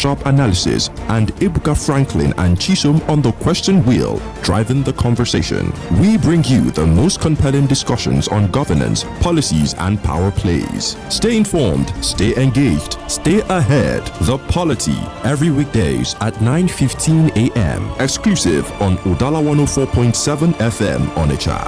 sharp analysis, and Ebuka Franklin and Chisom on the question wheel, driving the conversation. We bring you the most compelling discussions on governance, policies, and power plays. Stay informed, stay engaged, stay ahead. The Polity, every weekdays at 9:15 a.m. Exclusive on Udala 104.7 FM Onitsha.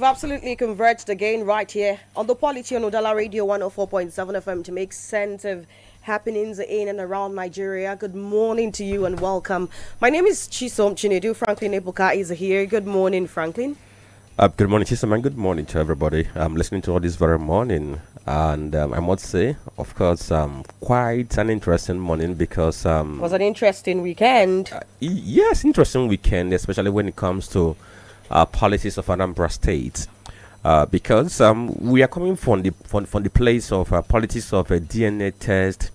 Absolutely converged again right here on the Polity on Udala Radio 104.7 FM to make sense of happenings in and around Nigeria. Good morning to you and welcome. My name is Chisom Chinedu. Franklin Ebuka is here. Good morning, Franklin. Good morning, Chisom, and good morning to everybody. I'm listening to all this very morning, and I must say, of course, quite an interesting morning because it was an interesting weekend. Yes, interesting weekend, especially when it comes to policies of Anambra State, because we are coming from the place of politics of a DNA test,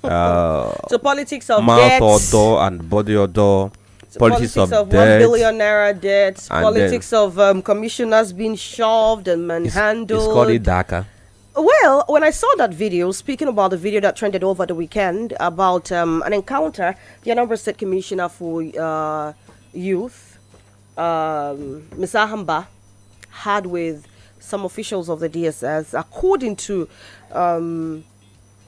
so politics of mouth debts, odor and body odor, so politics of $1 debt, billion naira debts, politics of commissioners being shoved and manhandled. It's called DACA. Well, when I saw that video, speaking about the video that trended over the weekend about an encounter the Anambra State Commissioner for Youth, Mr. Hamba, had with some officials of the DSS, according to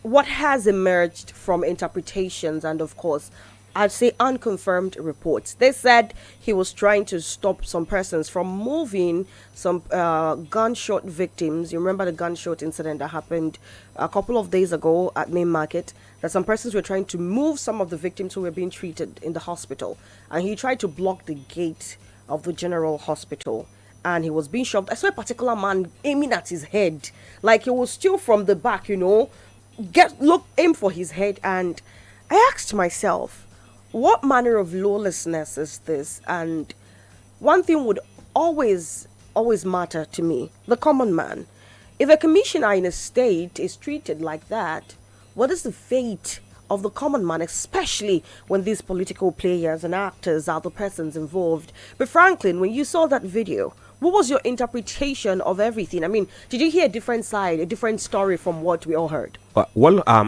what has emerged from interpretations and, of course, I'd say unconfirmed reports. They said he was trying to stop some persons from moving some gunshot victims. You remember the gunshot incident that happened a couple of days ago at Main Market? That some persons were trying to move some of the victims who were being treated in the hospital. And he tried to block the gate of the general hospital, and he was being shoved. I saw a particular man aiming at his head, like he was still from the back, aim for his head. And I asked myself, what manner of lawlessness is this? And one thing would always matter to me: the common man. If a commissioner in a state is treated like that, what is the fate of the common man, especially when these political players and actors are the persons involved? But Franklin, when you saw that video, what was your interpretation of everything? I mean, did you hear a different side, a different story from what we all heard? I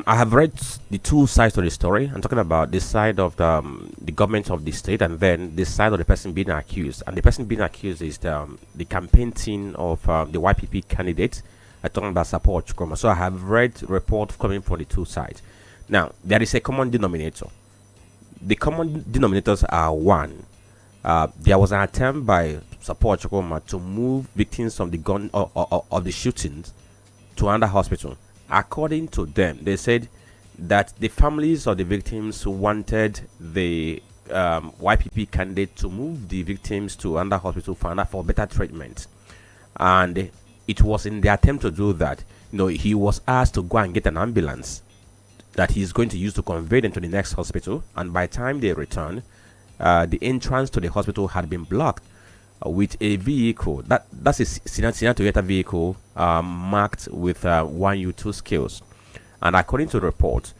have read the two sides of the story. I'm talking about the side of the government of the state, and then the side of the person being accused. And the person being accused is the campaign team of the YPP candidate. I'm talking about support Chukwuma. So I have read reports coming from the two sides. Now, there is a common denominator. The common denominators are one. There was an attempt by support Chukwuma to move victims from the gun or the shootings to another hospital. According to them, they said that the families of the victims wanted the YPP candidate to move the victims to another hospital for better treatment. And it was in the attempt to do that, he was asked to go and get an ambulance that he's going to use to convey them to the next hospital. And by the time they returned, the entrance to the hospital had been blocked with a vehicle. That's a Siena Toyota vehicle marked with 1U2 scales. And according to the report,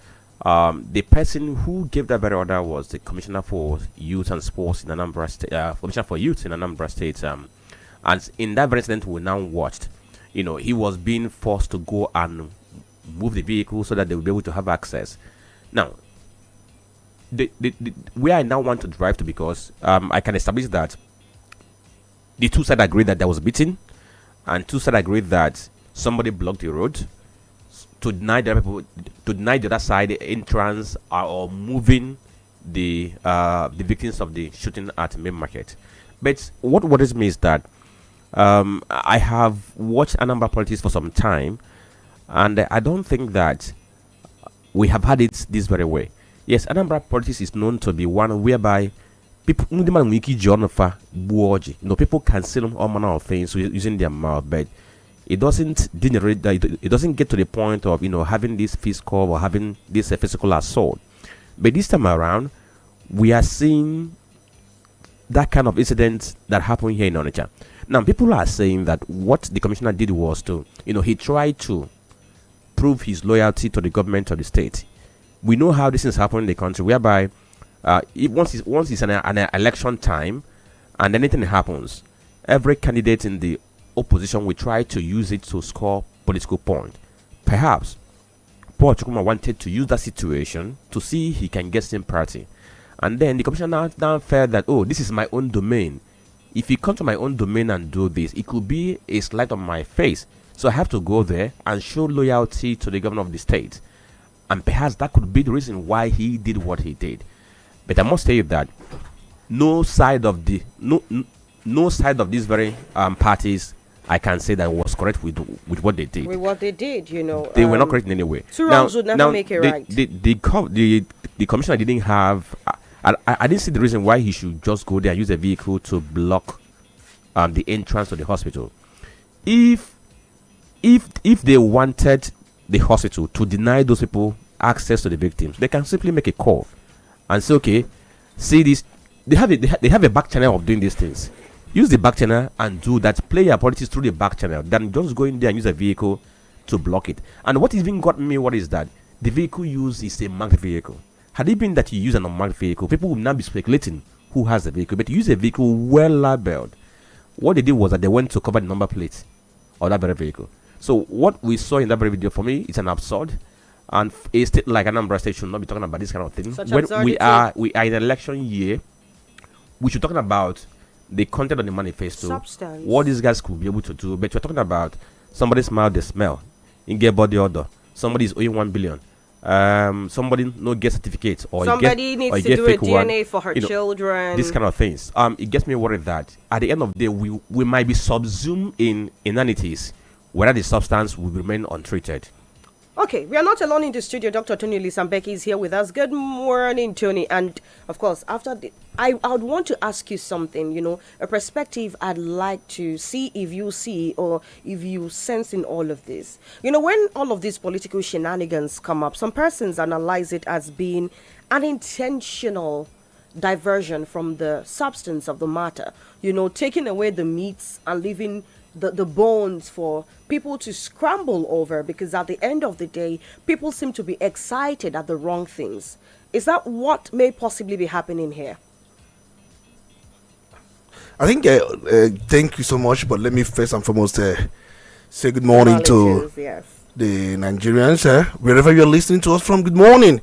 the person who gave that very order was the Commissioner for Youth and Sports in Anambra State, Commissioner for Youth in Anambra State. And in that very incident we now watched, he was being forced to go and move the vehicle so that they will be able to have access. Now, where I now want to drive to, because I can establish that the two sides agreed that there was beating, and two sides agreed that somebody blocked the road to deny the people, to deny the other side the entrance, or moving the victims of the shooting at Main Market. But what worries me is that I have watched Anambra politics for some time, and I don't think that we have had it this very way. Yes, Anambra politics is known to be one whereby people, people can say all manner of things using their mouth, but it doesn't generate, it doesn't get to the point of having this physical or having this physical assault. But this time around, we are seeing that kind of incident that happened here in Onitsha. Now, people are saying that what the commissioner did was to, he tried to prove his loyalty to the government of the state. We know how this is happening in the country, whereby once it's an election time and anything happens, every candidate in the opposition will try to use it to score political point. Perhaps Paul Chukwuma wanted to use that situation to see he can get sympathy. And then the commissioner now felt that, oh, this is my own domain. If you come to my own domain and do this, it could be a slight on my face. So I have to go there and show loyalty to the governor of the state. And perhaps that could be the reason why he did what he did. But I must tell you that no side of these very parties, I can say that was correct with what they did. With what they did, they were not correct in any way. Two wrongs would never make it right. The commissioner didn't have. I didn't see the reason why he should just go there and use a vehicle to block the entrance to the hospital. If they wanted the hospital to deny those people access to the victims, they can simply make a call and say, okay, see this. They have a back channel of doing these things. Use the back channel and do that. Play your politics through the back channel. Then just go in there and use a vehicle to block it. And what even got me, what is that? The vehicle used is a marked vehicle. Had it been that you use an unmarked vehicle, people would now be speculating who has the vehicle. But you use a vehicle well labeled. What they did was that they went to cover the number plate of that very vehicle. So what we saw in that very video, for me, it's an absurd. And a state like Anambra State should not be talking about this kind of thing. When we are in an election year, we should be talking about the content of the manifesto, substance, what these guys could be able to do. But you're talking about somebody smell the smell, in get body order, somebody is owing 1 billion. Somebody no get certificate, or somebody needs to do a DNA for her children. These kind of things. It gets me worried that at the end of the day, we might be subsumed in inanities, whether the substance will remain untreated. Okay, we are not alone in the studio. Dr. Tony Olisa Mbeki is here with us. Good morning, Tony. And of course, after I would want to ask you something, a perspective I'd like to see if you see or if you sense in all of this. When all of these political shenanigans come up, some persons analyze it as being an intentional diversion from the substance of the matter, taking away the meats and leaving the bones for people to scramble over, because at the end of the day, people seem to be excited at the wrong things. Is that what may possibly be happening here? I think, thank you so much, but let me first and foremost say good morning to the Nigerians, wherever you're listening to us from. Good morning.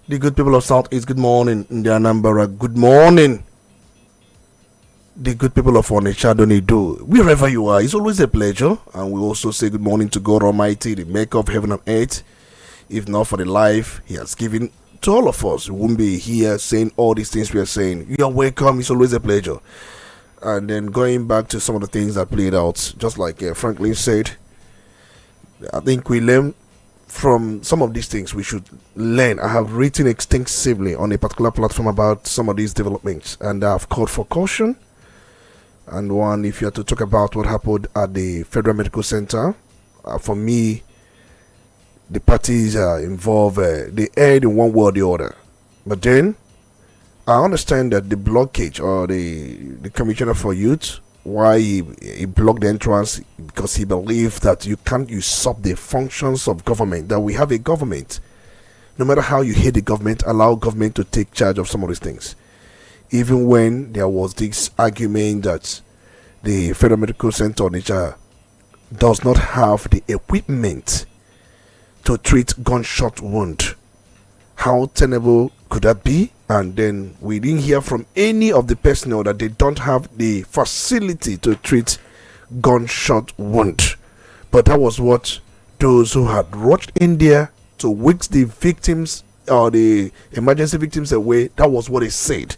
The good people of Southeast, good morning. In the Anambra, good morning. The good people of Onitsha, Donido, wherever you are, it's always a pleasure. And we also say good morning to God Almighty, the maker of heaven and earth. If not for the life He has given to all of us, we wouldn't be here saying all these things we are saying. You are welcome. It's always a pleasure. And then going back to some of the things that played out, just like Franklin said, I think we learn from some of these things. We should learn. I have written extensively on a particular platform about some of these developments, and I've called for caution. And one, if you have to talk about what happened at the Federal Medical Center, for me, the parties involved, they erred in one way or the other. But then, I understand that the blockage, or the Commissioner for Youth, why he blocked the entrance, because he believed that you can't usurp the functions of government, that we have a government. No matter how you hate the government, allow government to take charge of some of these things. Even when there was this argument that the Federal Medical Center Onitsha does not have the equipment to treat gunshot wound. How tenable could that be? And then we didn't hear from any of the personnel that they don't have the facility to treat gunshot wound. But that was what those who had rushed in there to whisk the victims or the emergency victims away, that was what they said.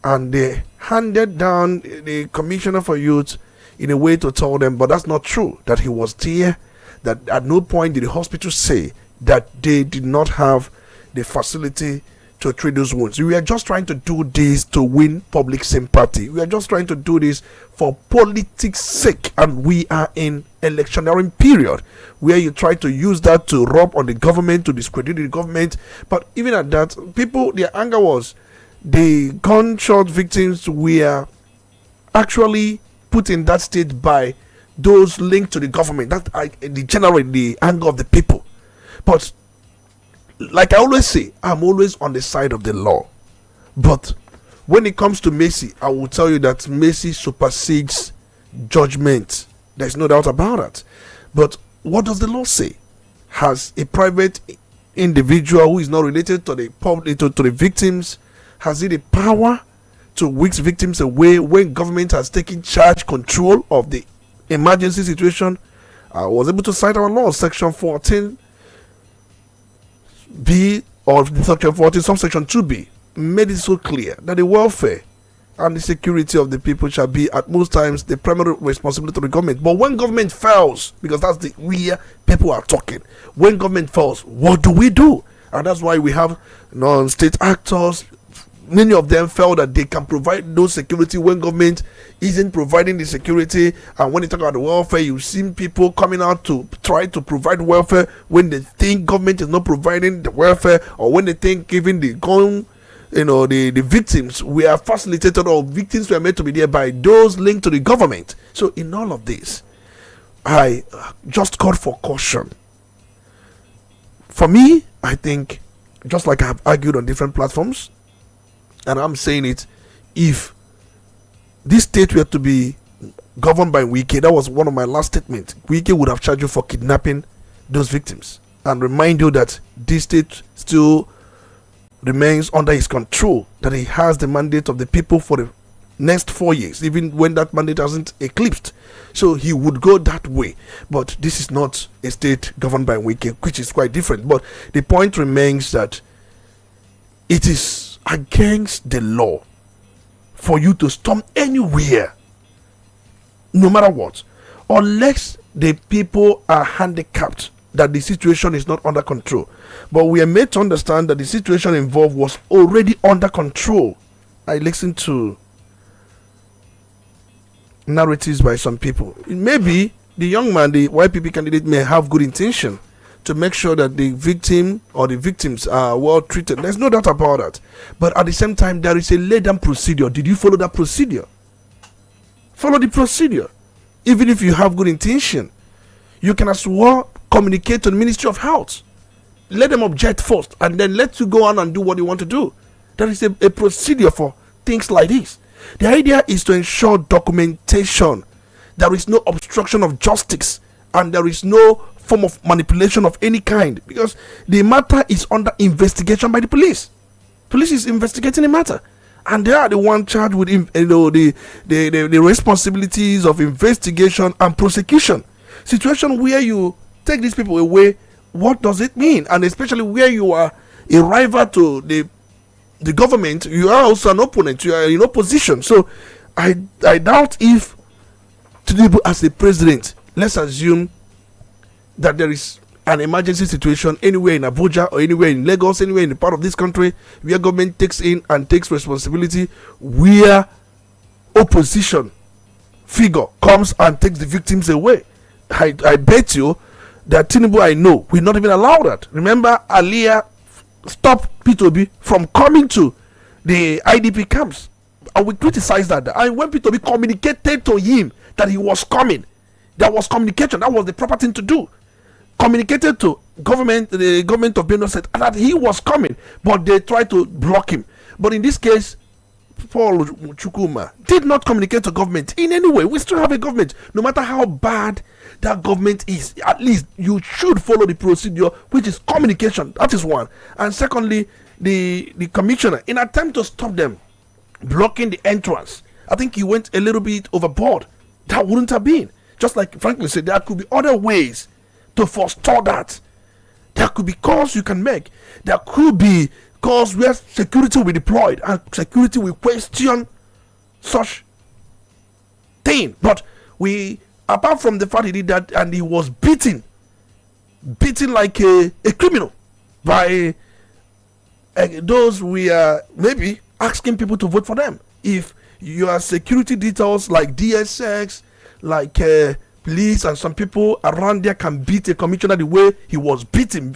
And they handed down the commissioner for youth in a way to tell them, but that's not true, that he was there, that at no point did the hospital say that they did not have the facility to treat those wounds. We are just trying to do this to win public sympathy. We are just trying to do this for politics' sake, and we are in electioneering period where you try to use that to rub on the government, to discredit the government. But even at that, people, their anger was the gunshot victims were actually put in that state by those linked to the government. That generate the anger of the people. But like I always say, I'm always on the side of the law. But when it comes to mercy, I will tell you that mercy supersedes judgment. There's no doubt about that. But what does the law say? Has a private individual who is not related to the public, to the victims, has it the power to whisk victims away when government has taken control of the emergency situation? I was able to cite our law, section 14B or section 14, subsection 2B, made it so clear that the welfare and the security of the people shall be at most times the primary responsibility of the government. But when government fails, because that's the where people are talking, when government fails, what do? And that's why we have non-state actors. Many of them felt that they can provide those security when government isn't providing the security. And when you talk about the welfare, you've seen people coming out to try to provide welfare when they think government is not providing the welfare, or when they think even the gun, the victims were facilitated, or victims were meant to be there by those linked to the government. So in all of this, I just called for caution. For me, I think, just like I have argued on different platforms, and I'm saying it, if this state were to be governed by Wike, that was one of my last statements, Wike would have charged you for kidnapping those victims and remind you that this state still remains under his control, that he has the mandate of the people for the next 4 years, even when that mandate hasn't eclipsed. So he would go that way. But this is not a state governed by Wike, which is quite different. But the point remains that it is against the law for you to storm anywhere, no matter what, unless the people are handicapped, that the situation is not under control. But we are made to understand that the situation involved was already under control. I listened to narratives by some people. Maybe the young man, the YPP candidate, may have good intention to make sure that the victim or the victims are well treated. There's no doubt about that. But at the same time, there is a laid down procedure. Did you follow that procedure? Follow the procedure. Even if you have good intention, you can as well communicate to the Ministry of Health. Let them object first, and then let you go on and do what you want to do. There is a procedure for things like this. The idea is to ensure documentation. There is no obstruction of justice, and there is no form of manipulation of any kind, because the matter is under investigation by the police. Police is investigating the matter, and they are the one charged with the responsibilities of investigation and prosecution. Situation where you take these people away, what does it mean? And especially where you are a rival to the government, you are also an opponent, you are in opposition. So I doubt if Tinubu as the president, let's assume that there is an emergency situation anywhere in Abuja or anywhere in Lagos, anywhere in the part of this country where government takes in and takes responsibility, where opposition figure comes and takes the victims away. I bet you that Tinubu, I know, will not even allow that. Remember, Aliyah stopped P2B from coming to the IDP camps. And we criticize that. And when P2B communicated to him that he was coming, there was communication. That was the proper thing to do. Communicated to government, the government of Benue said that he was coming, but they tried to block him. But in this case, Paul Chukuma did not communicate to government in any way. We still have a government. No matter how bad that government is, at least you should follow the procedure, which is communication. That is one. And secondly, the commissioner, in attempt to stop them blocking the entrance, I think he went a little bit overboard. That wouldn't have been. just like Franklin said, there could be other ways to forestall that. There could be calls you can make. There could be calls where security will be deployed and security will question such thing. But apart from the fact he did that and he was beaten like a criminal by those we are maybe asking people to vote for them. If your security details like DSX, like police and some people around there can beat a commissioner the way he was beaten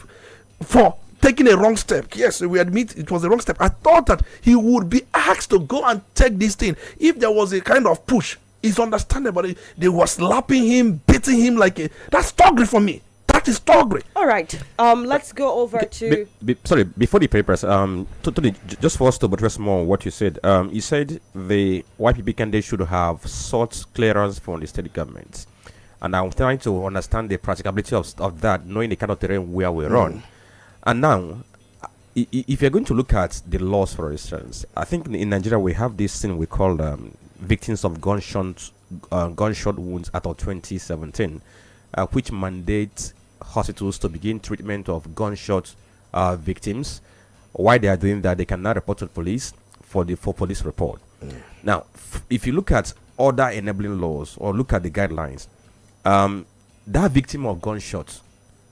for taking a wrong step. Yes, we admit it was a wrong step. I thought that he would be asked to go and take this thing. If there was a kind of push, it's understandable. They were slapping him, beating him that's thuggery for me. That is thuggery. All right. Let's go over to. Sorry, before the papers. Totally. Just for us to address more what you said. You said the YPP candidate should have sought clearance from the state government, and I'm trying to understand the practicability of that, knowing the kind of terrain where we're on. And now, if you're going to look at the laws, for instance, I think in Nigeria we have this thing we call victims of gunshot wounds Act of 2017, which mandates hospitals to begin treatment of gunshot victims. Why they are doing that, they can now report to police for police report. Now, if you look at other enabling laws or look at the guidelines, that victim of gunshot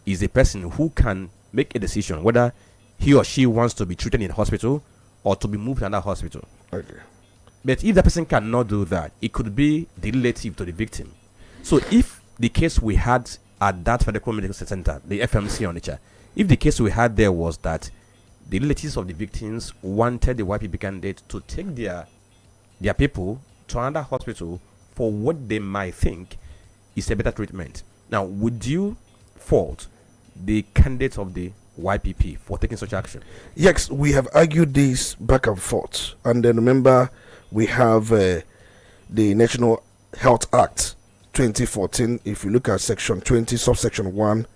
is a person who can make a decision whether he or she wants to be treated in hospital or to be moved to another hospital. Okay. But if the person cannot do that, it could be the relative to the victim. So if the case we had at that Federal Medical Center, the FMC Onitsha, if the case we had there was that the relatives of the victims wanted the YPP candidate to take their people to another hospital for what they might think is a better treatment. Now, would you fault the candidates of the YPP for taking such action? Yes, we have argued this back and forth. And then remember, we have the National Health Act 2014. If you look at section 20, subsection 1,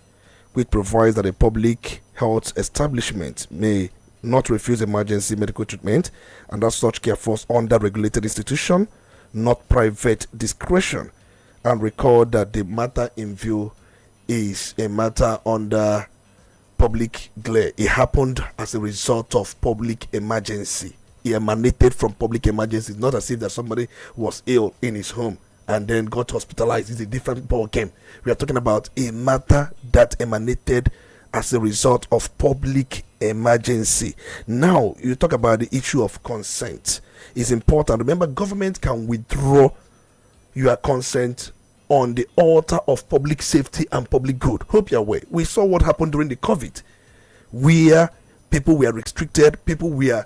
which provides that a public health establishment may not refuse emergency medical treatment, and that such care falls under regulated institution, not private discretion. And recall that the matter in view is a matter under public glare. It happened as a result of public emergency. It emanated from public emergency. It's not as if that somebody was ill in his home and then got hospitalized. It's a different ball game. We are talking about a matter that emanated as a result of public emergency. Now, you talk about the issue of consent. It's important. Remember, government can withdraw your consent on the altar of public safety and public good. Hope you're aware. We saw what happened during the COVID, where people were restricted, people were,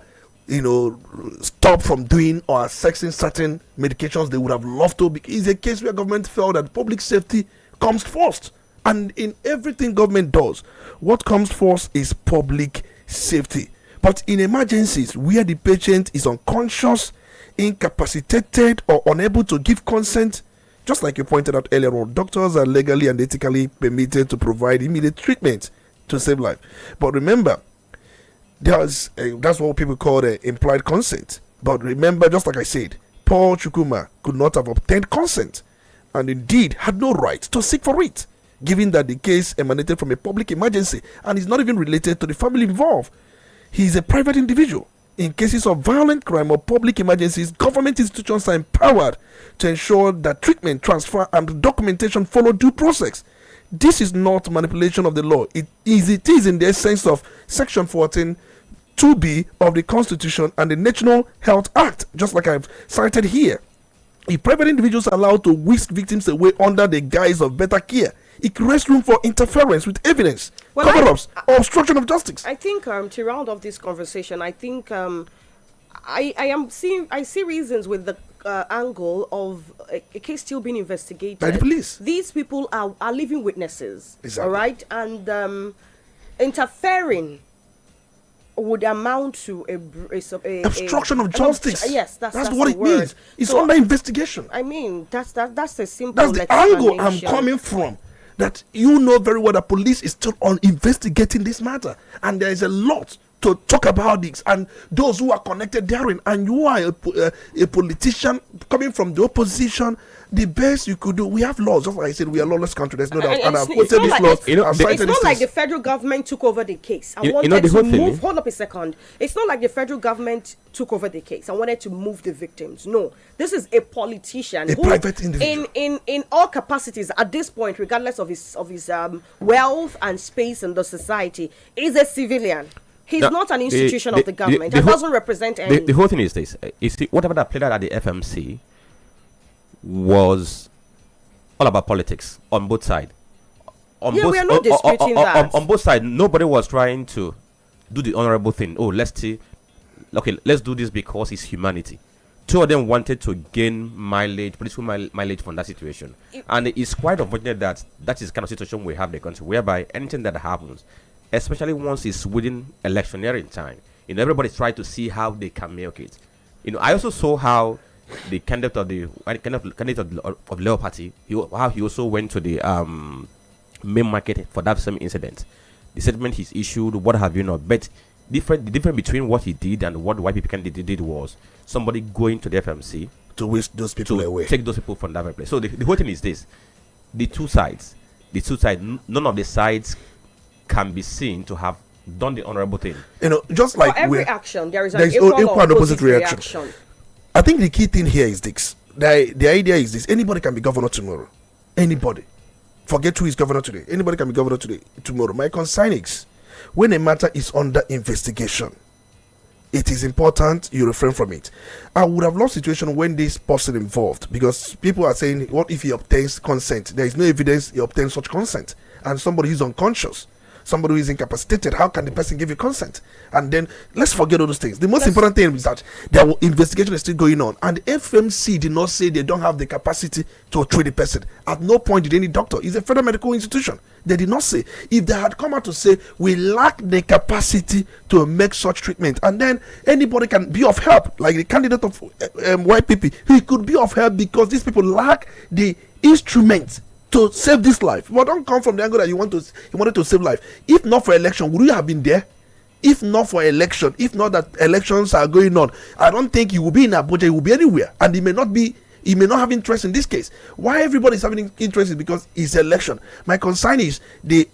stopped from doing or accessing certain medications they would have loved to. It's a case where government felt that public safety comes first. And in everything government does, what comes first is public safety. But in emergencies, where the patient is unconscious, incapacitated, or unable to give consent, just like you pointed out earlier on, doctors are legally and ethically permitted to provide immediate treatment to save life. But remember, that's what people call implied consent. But remember, just like I said, Paul Chukwuma could not have obtained consent, and indeed had no right to seek for it, given that the case emanated from a public emergency and is not even related to the family involved. He is a private individual. In cases of violent crime or public emergencies, government institutions are empowered to ensure that treatment, transfer, and documentation follow due process. This is not manipulation of the law. It is in the essence of Section 14, 2B of the Constitution and the National Health Act, just like I've cited here. If private individuals are allowed to whisk victims away under the guise of better care, it creates room for interference with evidence, cover-ups, or obstruction of justice. I think to round off this conversation, I think I see reasons with the angle of a case still being investigated by the police. These people are living witnesses, exactly. All right, and interfering would amount to a obstruction of justice. Yes, that's what it means. It's under investigation. I mean, that's a simple. That's the angle I'm coming from. That you know very well that police is still on investigating this matter, and there is a lot to talk about this, and those who are connected therein, and you are a politician coming from the opposition, the best you could do, we have laws. Just like I said, we are a lawless country. There's no doubt. And I've quoted these laws. It's not like the federal government took over the case. I wanted to move. Hold up a second. It's not like the federal government took over the case. I wanted to move the victims. No, this is a politician, a private individual, in all capacities at this point, regardless of his wealth and space in the society, is a civilian. He's not an institution of the government. It doesn't represent any. The whole thing is this. You see, whatever that played out at the FMC was all about politics on both sides. We are not disputing that. On both sides, nobody was trying to do the honorable thing. Oh, let's do this because it's humanity. Two of them wanted to gain political mileage from that situation. And it's quite unfortunate that is the kind of situation we have in the country, whereby anything that happens, especially once it's within electioneering time, everybody tries to see how they can milk it. I also saw how the candidate of the Labour Party, how he also went to the main market for that same incident. The statement he's issued, what have you not. But the difference between what he did and what the white people did was somebody going to the FMC to whisk those people away, take those people from that place. So the whole thing is this: the two sides, none of the sides can be seen to have done the honorable thing. Just like for every action, there is an equal and opposite reaction. I think the key thing here is this. The idea is this: anybody can be governor tomorrow. Anybody. Forget who is governor today. Anybody can be governor tomorrow. My concern is, when a matter is under investigation, it is important you refrain from it. I would have lost situation when this person involved, because people are saying, what if he obtains consent? There is no evidence he obtains such consent. And somebody who is unconscious, somebody who is incapacitated, how can the person give you consent? And then let's forget all those things. The most important thing is that the investigation is still going on, and FMC did not say they don't have the capacity to treat the person. At no point did any doctor. It's a federal medical institution. They did not say. If they had come out to say we lack the capacity to make such treatment, and then anybody can be of help, like the candidate of YPP, he could be of help because these people lack the instruments to save this life. But don't come from the angle that you wanted to save life. If not for election, would you have been there? If not for election, if not that elections are going on, I don't think you will be in Abuja. You will be anywhere, and he may not have interest in this case. Why everybody is having interest is because it's election. My concern is the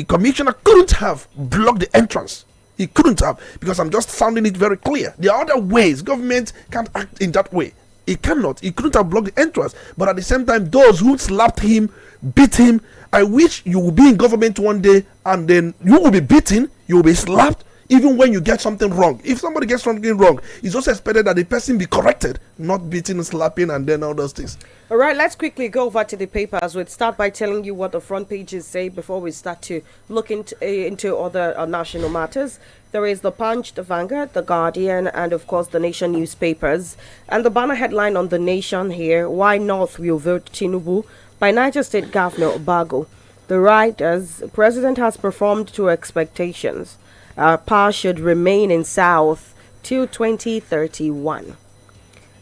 commissioner couldn't have blocked the entrance. He couldn't have, because I'm just sounding it very clear. There are other ways. Government can't act in that way. It cannot. He couldn't have blocked the entrance. But at the same time, those who slapped him, beat him, I wish you will be in government one day and then you will be beaten, you will be slapped, even when you get something wrong. If somebody gets something wrong, it's also expected that the person be corrected, not beating, slapping, and then all those things. All right, let's quickly go over to the papers. We'll start by telling you what the front pages say before we start to look into other national matters. There is the Punch, the Vanguard, the Guardian, and of course the Nation newspapers. And the banner headline on the Nation here: Why North will vote Tinubu, by Niger State Governor Obago. The writers: President has performed to expectations. Power should remain in South till 2031.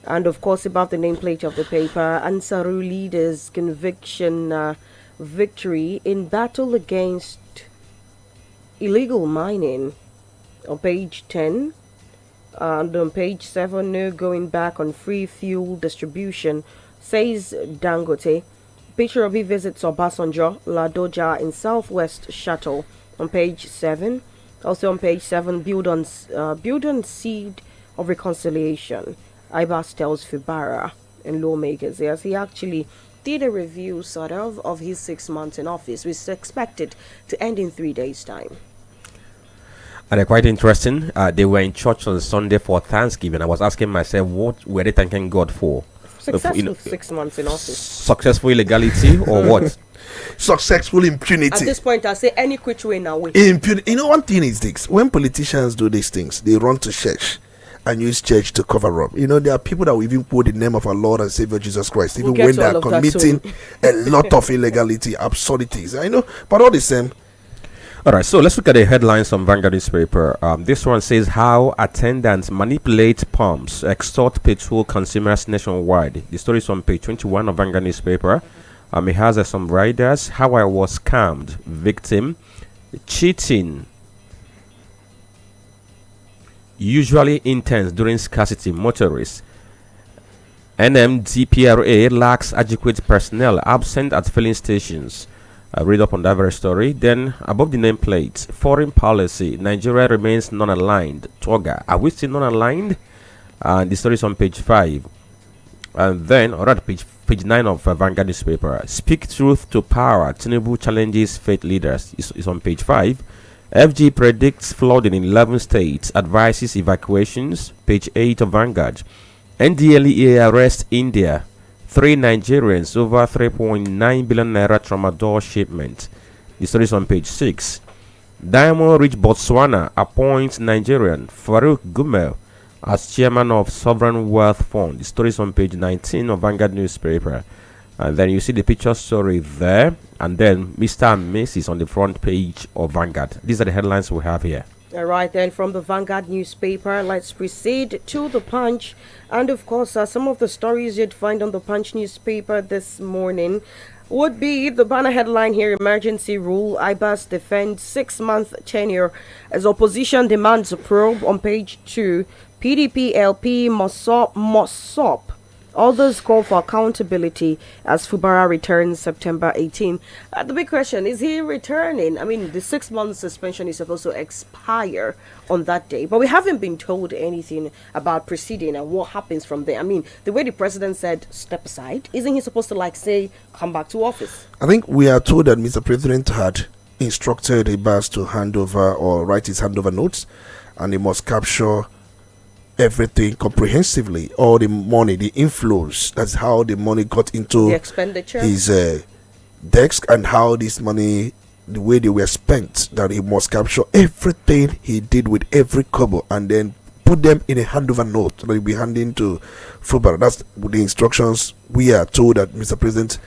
And of course, above the nameplate of the paper, Ansaru leaders conviction victory in battle against illegal mining. On page 10, and on page 7, no going back on free fuel distribution, says Dangote. Peter Obi visits Obasanjo, Ladoja in Southwest Shuttle. On page 7. Also on page 7, build on seed of reconciliation. Ibas tells Fibara and lawmakers. Yes, he actually did a review sort of his 6 months in office, which is expected to end in 3 days' time. And they're quite interesting. They were in church on Sunday for Thanksgiving. I was asking myself, what were they thanking God for? Successful 6 months in office. Successful illegality or what? Successful impunity. At this point, I say any which way now. Impunity. One thing is this: when politicians do these things, they run to church and use church to cover up. There are people that will even quote the name of our Lord and Savior Jesus Christ, even when they are committing a lot of illegality, absurdities. I know, but all the same. All right, so let's look at the headlines from Vanguard newspaper. This one says how attendants manipulate pumps, extort petrol consumers nationwide. The story is on page 21 of Vanguard newspaper. It has some riders. How I was scammed, victim, cheating. usually intense during scarcity. Motorists. NMDPRA lacks adequate personnel absent at filling stations. Read up on that very story. Then, above the nameplate, foreign policy. Nigeria remains non-aligned. Toga. Are we still non-aligned? The story is on page 5. And then, alright, page 9 of Vanguard newspaper. Speak truth to power. Tinubu challenges faith leaders. Is on page 5. FG predicts flooding in 11 states. Advises evacuations. Page 8 of Vanguard. NDLEA arrests India. 3 Nigerians over 3.9 billion naira tramadol shipment. The story is on page 6. Diamond Rich Botswana appoints Nigerian Farouk Gumel as chairman of Sovereign Wealth Fund. The story is on page 19 of Vanguard newspaper. And then you see the picture story there. And then Mr. and Mrs. on the front page of Vanguard. These are the headlines we have here. All right, then from the Vanguard newspaper, let's proceed to the Punch. And of course, some of the stories you'd find on the Punch newspaper this morning would be the banner headline here: emergency rule, IBAS defends 6-month tenure as opposition demands a probe. On page 2, PDP LP Mossop. Others call for accountability as Fubara returns September 18. The big question, is he returning? I mean, the 6-month suspension is supposed to expire on that day, but we haven't been told anything about proceeding and what happens from there. I mean, the way the president said, step aside, isn't he supposed to say, come back to office? I think we are told that Mr. President had instructed Abbas to hand over or write his handover notes, and he must capture everything comprehensively, all the money, the inflows. That's how the money got into the expenditure, his desk, and how this money, the way they were spent, that he must capture everything he did with every kobo and then put them in a handover note that he'll be handing to Fubara. That's the instructions we are told that Mr. President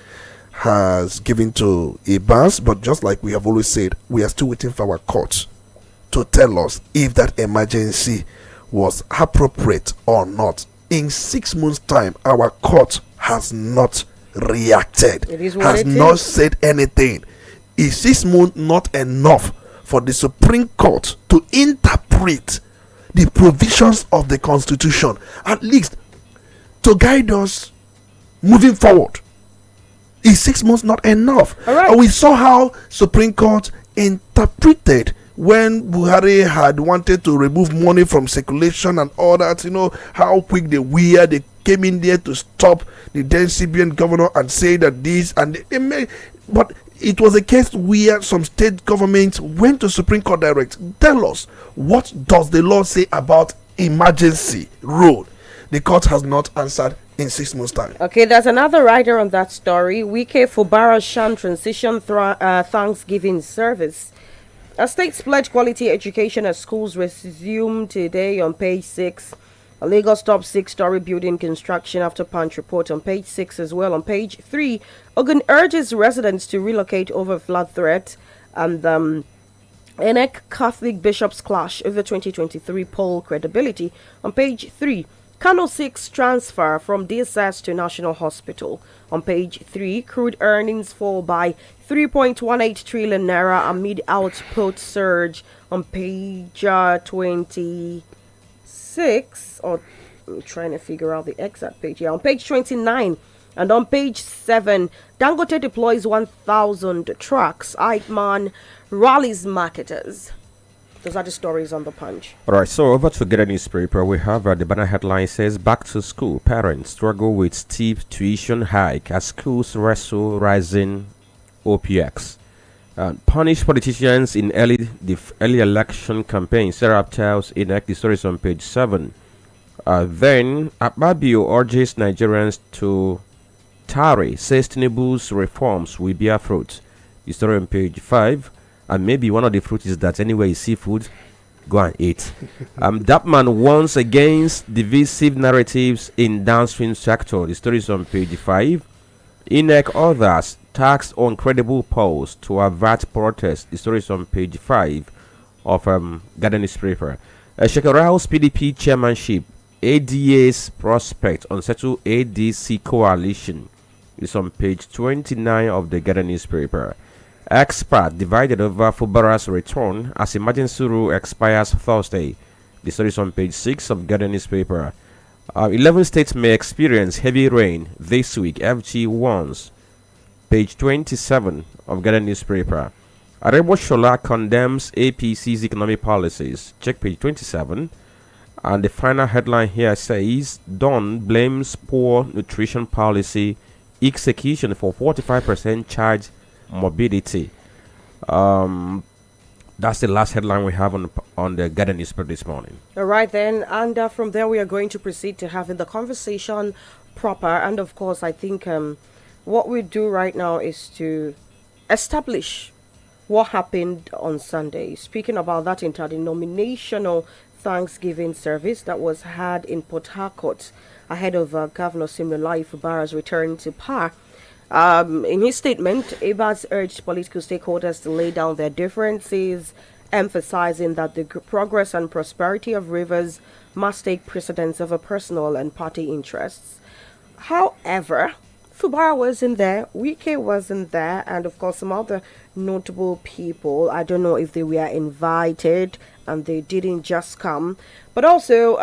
has given to Abbas. But just like we have always said, we are still waiting for our courts to tell us if that emergency was appropriate or not. In 6 months' time, our court has not reacted, has not said anything. Is 6 months not enough for the Supreme Court to interpret the provisions of the Constitution, at least to guide us moving forward? Is 6 months not enough? Right. And we saw how Supreme Court interpreted when Buhari had wanted to remove money from circulation and all that. You know how quick they were. They came in there to stop the then CBN governor and say that this and they made, but it was a case where some state governments went to Supreme Court direct. Tell us, what does the law say about emergency rule? The court has not answered in 6 months' time. Okay, there's another writer on that story. Wike Fubara Shan transition Thanksgiving service. States pledge quality education as schools resume today on page 6. Lagos top 6-story building construction after Punch report on page 6 as well. On page 3, Ogun urges residents to relocate over flood threat. And ENEC Catholic bishops clash over 2023 poll credibility. On page 3, Kano 6 transfer from DSS to National Hospital. On page 3, crude earnings fall by 3.18 trillion naira amid output surge. On page 26, or I'm trying to figure out the exact page. Yeah, on page 29 and on page 7, Dangote deploys 1,000 trucks. Eichmann rallies marketers. Those are the stories on the Punch. All right, so over to get a newspaper, we have the banner headline says, back to school, parents struggle with steep tuition hike as schools wrestle rising OPX. Punish politicians in the early election campaign, Sarah tells INEC. The story is on page 7. Then, Akpabio urges Nigerians to tarry, says Tinubu's reforms will bear fruit. The story on page 5. And maybe one of the fruits is that anywhere you see food, go and eat. Dapman warns against divisive narratives in downstream sector. The story is on page 5. INEC others taxed on credible polls to avert protest. The story is on page 5 of Garden newspaper. Shekarau's PDP chairmanship, ADA's prospect on settle ADC coalition. It's on page 29 of the Garden newspaper. Expert divided over Fubara's return as emergency rule expires Thursday. The story is on page 6 of Guardian newspaper. 11 states may experience heavy rain this week, FG warns. Page 27 of Guardian newspaper. Arebo Shola condemns APC's economic policies. Check page 27. And the final headline here says, Don blames poor nutrition policy execution for 45% charge morbidity. That's the last headline we have on the Guardian newspaper this morning. All right, then. And from there, we are going to proceed to having the conversation proper. And of course, I think what we do right now is to establish what happened on Sunday. Speaking about that interdenominational Thanksgiving service that was had in Port Harcourt ahead of Governor Siminalayi Fubara's return to power. In his statement, Abbas urged political stakeholders to lay down their differences, emphasizing that the progress and prosperity of rivers must take precedence over personal and party interests. However, Fubara wasn't there, Wike wasn't there, and of course some other notable people. I don't know if they were invited and they didn't just come. But also,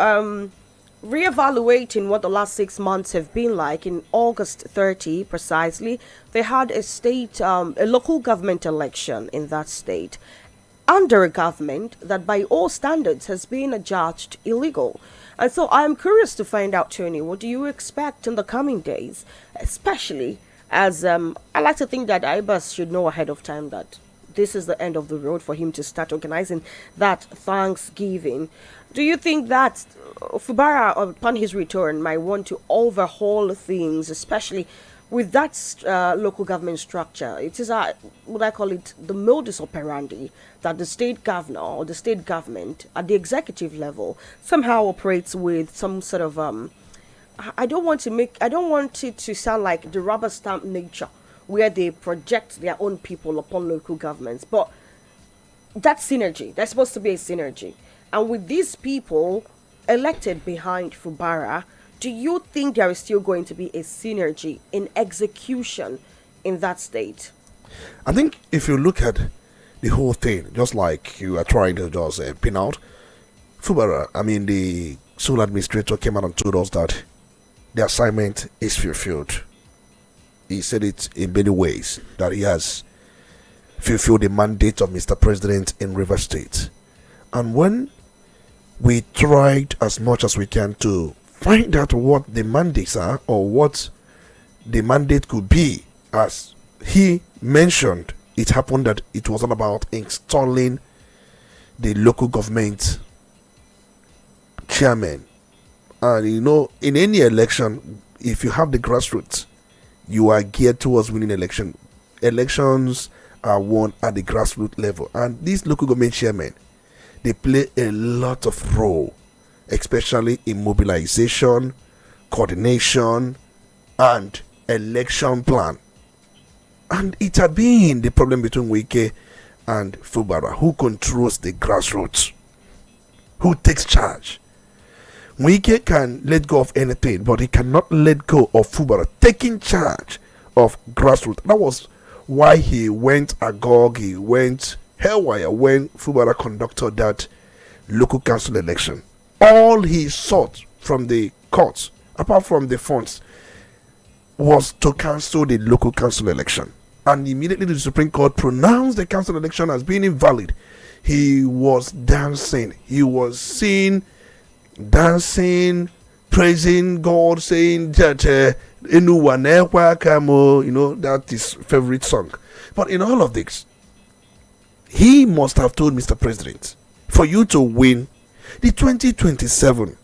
reevaluating what the last 6 months have been like, in August 30 precisely, they had a local government election in that state under a government that by all standards has been adjudged illegal. And so I'm curious to find out, Tony, what do you expect in the coming days, especially as I like to think that Ibas should know ahead of time that this is the end of the road for him to start organizing that Thanksgiving. Do you think that Fubara, upon his return, might want to overhaul things, especially with that local government structure? It is, what I call it, the modus operandi that the state governor or the state government at the executive level somehow operates with some sort of I don't want it to sound like the rubber stamp nature where they project their own people upon local governments, but that synergy, there's supposed to be a synergy. And with these people elected behind Fubara, do you think there is still going to be a synergy in execution in that state? I think if you look at the whole thing, just like you are trying to just pin out, Fubara, the sole administrator came out and told us that the assignment is fulfilled. He said it in many ways, that he has fulfilled the mandate of Mr. President in River State. And when we tried as much as we can to find out what the mandates are or what the mandate could be, as he mentioned, it happened that it was all about installing the local government chairman. And in any election, if you have the grassroots, you are geared towards winning election. Elections are won at the grassroots level, and these local government chairmen, they play a lot of role, especially in mobilization, coordination, and election plan. And it had been the problem between Wike and Fubara. Who controls the grassroots? Who takes charge? Wike can let go of anything, but he cannot let go of Fubara taking charge of grassroots. That was why he went agog, he went haywire when Fubara conducted that local council election. All he sought from the courts, apart from the funds, was to cancel the local council election. And immediately the Supreme Court pronounced the council election as being invalid. He was dancing. He was seen dancing, praising God, saying that that is favorite song. But in all of this, he must have told Mr. President, for you to win the 2027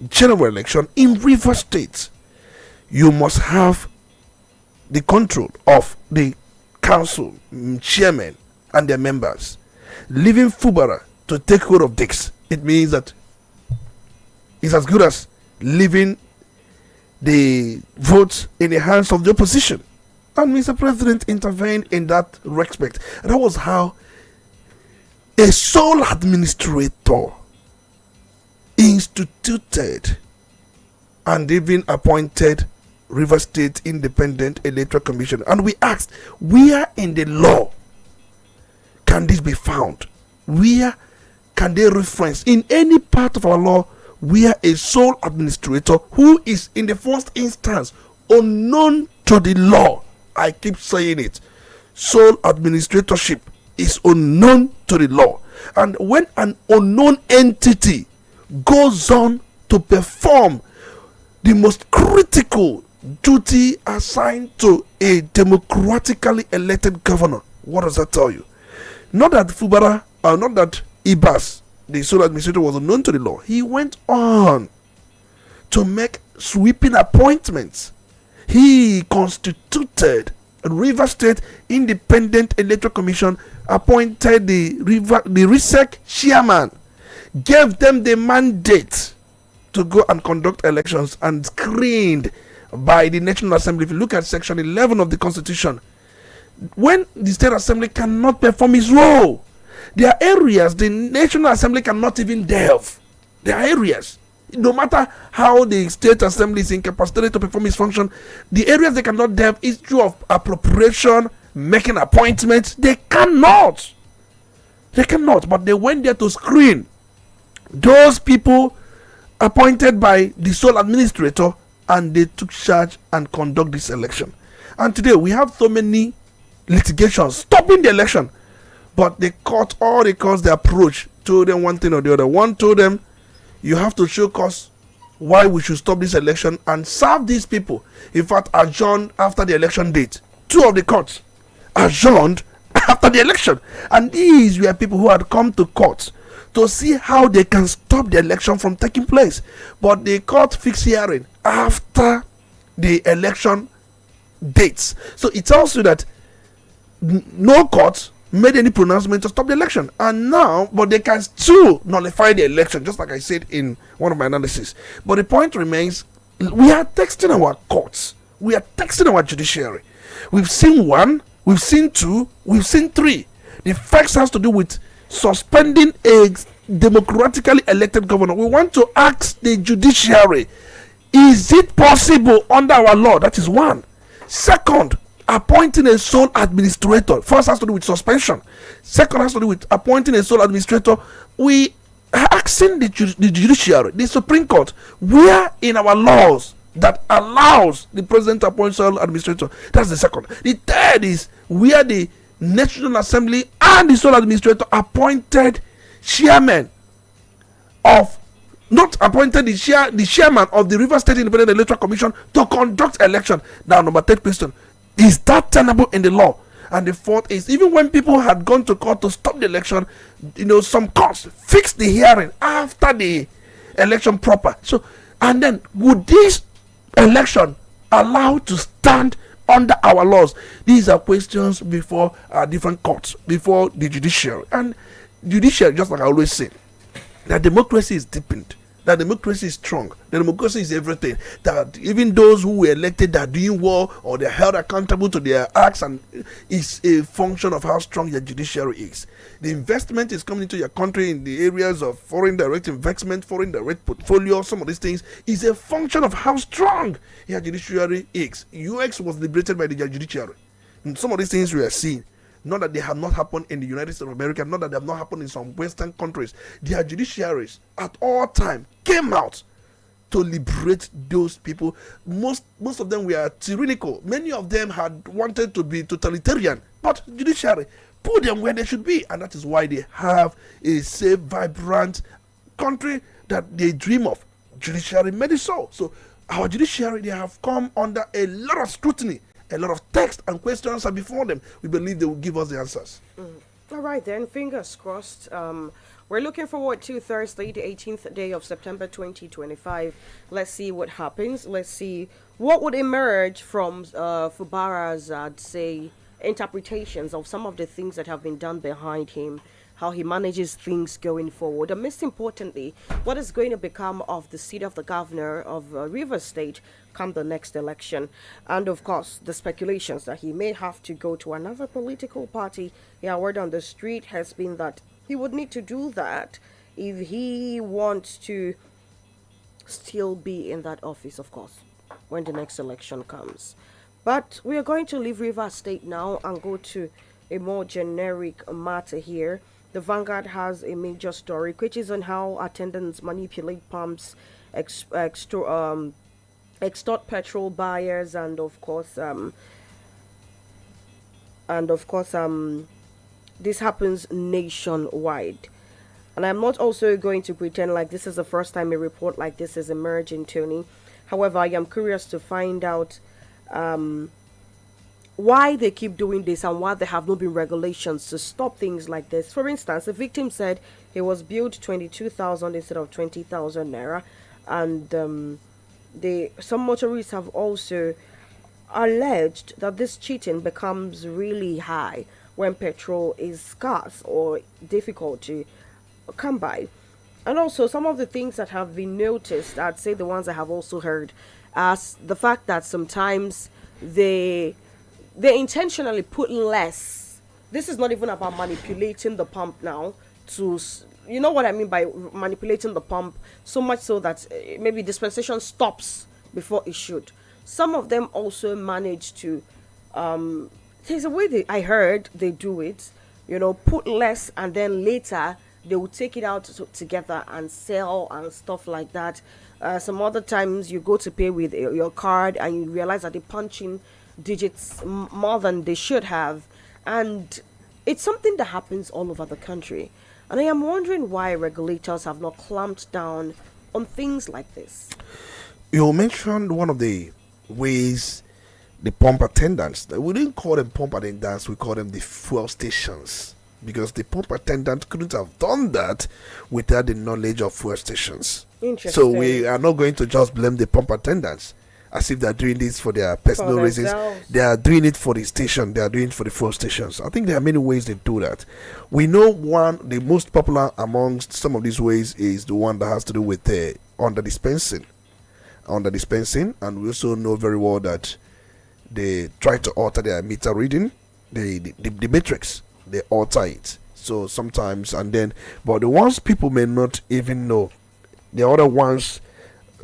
general election in River State, you must have the control of the council chairman and their members. Leaving Fubara to take hold of this, it means that it's as good as leaving the votes in the hands of the opposition. And Mr. President intervened in that respect. And that was how a sole administrator instituted and even appointed River State Independent Electoral Commission. And we asked, where in the law can this be found? Where can they reference in any part of our law where a sole administrator who is in the first instance unknown to the law, I keep saying it, sole administratorship is unknown to the law, and when an unknown entity goes on to perform the most critical duty assigned to a democratically elected governor, what does that tell you? Not that Fubara, not that Ibas, the sole administrator, was unknown to the law. He went on to make sweeping appointments. He constituted a River State Independent Electoral Commission, appointed the RISEC chairman, gave them the mandate to go and conduct elections, and screened by the National Assembly. If you look at Section 11 of the Constitution, when the State Assembly cannot perform its role, there are areas the National Assembly cannot even delve. There are areas, no matter how the State Assembly is incapacitated to perform its function, the areas they cannot delve is true of appropriation, making appointments. They cannot. But they went there to screen those people appointed by the sole administrator, and they took charge and conduct this election. And today we have so many litigations stopping the election, but the court, all the courts they approach, told them one thing or the other. One told them, you have to show cause why we should stop this election and serve these people. In fact, adjourned after the election date. Two of the courts adjourned after the election, and these were people who had come to court to see how they can stop the election from taking place. But the court fixed hearing after the election dates. So it tells you that no court made any pronouncement to stop the election, and now, but they can still nullify the election, just like I said in one of my analysis. But the point remains, we are texting our courts, we are texting our judiciary. We've seen one, we've seen two, we've seen three. The first has to do with suspending a democratically elected governor. We want to ask the judiciary, is it possible under our law? That is one. Second, appointing a sole administrator. First has to do with suspension. Second has to do with appointing a sole administrator. We are asking the judiciary, the Supreme Court, where in our laws that allows the president to appoint sole administrator. That's the second. The third is where the National Assembly and the sole administrator appointed chairman of, not appointed the chairman of the River State Independent Electoral Commission to conduct election. Now, number third question, is that tenable in the law? And the fourth is, even when people had gone to court to stop the election, some courts fixed the hearing after the election proper. So, and then would this election allow to stand under our laws? These are questions before different courts, before the judiciary. And judiciary, just like I always say, that democracy is deepened, that democracy is strong, that democracy is everything, that even those who were elected are doing well or they're held accountable to their acts, and is a function of how strong your judiciary is. The investment is coming into your country in the areas of foreign direct investment, foreign direct portfolio, some of these things is a function of how strong your judiciary is. UX was liberated by the judiciary. And some of these things we are seeing, not that they have not happened in the United States of America, not that they have not happened in some Western countries. Their judiciaries at all time came out to liberate those people. Most of them were tyrannical. Many of them had wanted to be totalitarian, but judiciary put them where they should be, and that is why they have a safe, vibrant country that they dream of. Judiciary made it so. So our judiciary, they have come under a lot of scrutiny. A lot of text and questions are before them. We believe they will give us the answers. All right, then, fingers crossed. We're looking forward to Thursday, the 18th day of September 2025. Let's see what happens. Let's see what would emerge from Fubara's, I'd say, interpretations of some of the things that have been done behind him, how he manages things going forward, and most importantly, what is going to become of the seat of the governor of Rivers State come the next election. And of course, the speculations that he may have to go to another political party. Yeah, word on the street has been that he would need to do that if he wants to still be in that office, of course, when the next election comes. But we are going to leave Rivers State now and go to a more generic matter here. The Vanguard has a major story, which is on how attendants manipulate pumps, extort petrol buyers, and of course, this happens nationwide. And I'm not also going to pretend like this is the first time a report like this is emerging, Tony. However, I am curious to find out why they keep doing this and why there have not been regulations to stop things like this. For instance, the victim said he was billed 22,000 instead of 20,000 naira, and some motorists have also alleged that this cheating becomes really high when petrol is scarce or difficult to come by. And also, some of the things that have been noticed, I'd say the ones I have also heard, as the fact that sometimes they intentionally put less. This is not even about manipulating the pump now to, you know what I mean by manipulating the pump, so much so that maybe dispensation stops before it should. Some of them also manage to, there's a way I heard they do it, put less and then later they will take it out together and sell and stuff like that. Some other times you go to pay with your card and you realize that they're punching digits more than they should have, and it's something that happens all over the country. And I am wondering why regulators have not clamped down on things like this. You mentioned one of the ways the pump attendants, we didn't call them pump attendants, we call them the fuel stations, because the pump attendant couldn't have done that without the knowledge of fuel stations. Interesting. So we are not going to just blame the pump attendants as if they're doing this for their personal reasons. They are doing it for the station, they are doing it for the fuel stations. I think there are many ways they do that. We know the most popular amongst some of these ways is the one that has to do with under dispensing, and we also know very well that they try to alter their meter reading, the matrix, they alter it. So sometimes, but the ones people may not even know, the other ones,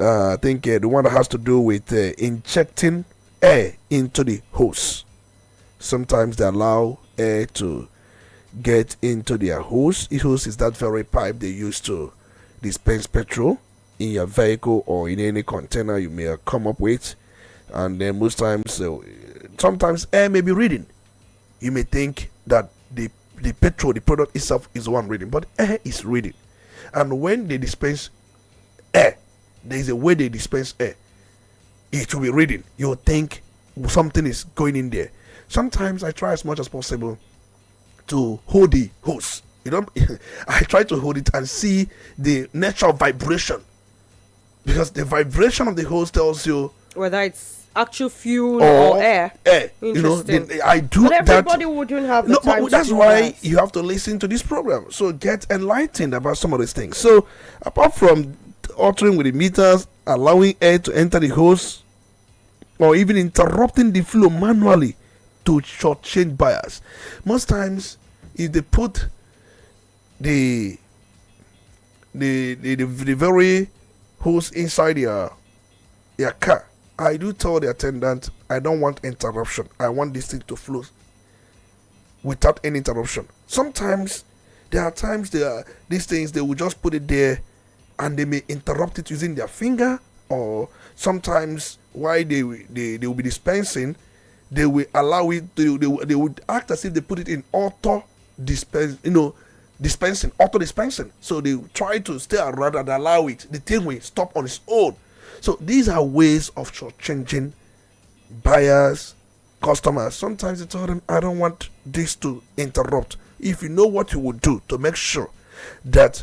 I think the one that has to do with injecting air into the hose. Sometimes they allow air to get into their hose. The hose is that very pipe they use to dispense petrol in your vehicle or in any container you may come up with. And then most times, sometimes air may be reading. You may think that the petrol, the product itself is the one reading, but air is reading. And when they dispense air, there is a way they dispense air, it will be reading. You'll think something is going in there. Sometimes I try as much as possible to hold the hose. I try to hold it and see the natural vibration, because the vibration of the hose tells you whether it's actual fuel or air. Interesting. I do but everybody that. Wouldn't have the time to that's do why that. you have to listen to this program, so get enlightened about some of these things. So apart from altering with the meters, allowing air to enter the hose, or even interrupting the flow manually to shortchange buyers, most times if they put the very hose inside your car, I do tell the attendant, I don't want interruption. I want this thing to flow without any interruption. Sometimes there are times these things they will just put it there and they may interrupt it using their finger, or sometimes while they will be dispensing, they will allow it. They would act as if they put it in auto dispensing. So they try to stay around and allow it. The thing will stop on its own. So these are ways of shortchanging buyers, customers. Sometimes they tell them, I don't want this to interrupt. If you know what you would do to make sure that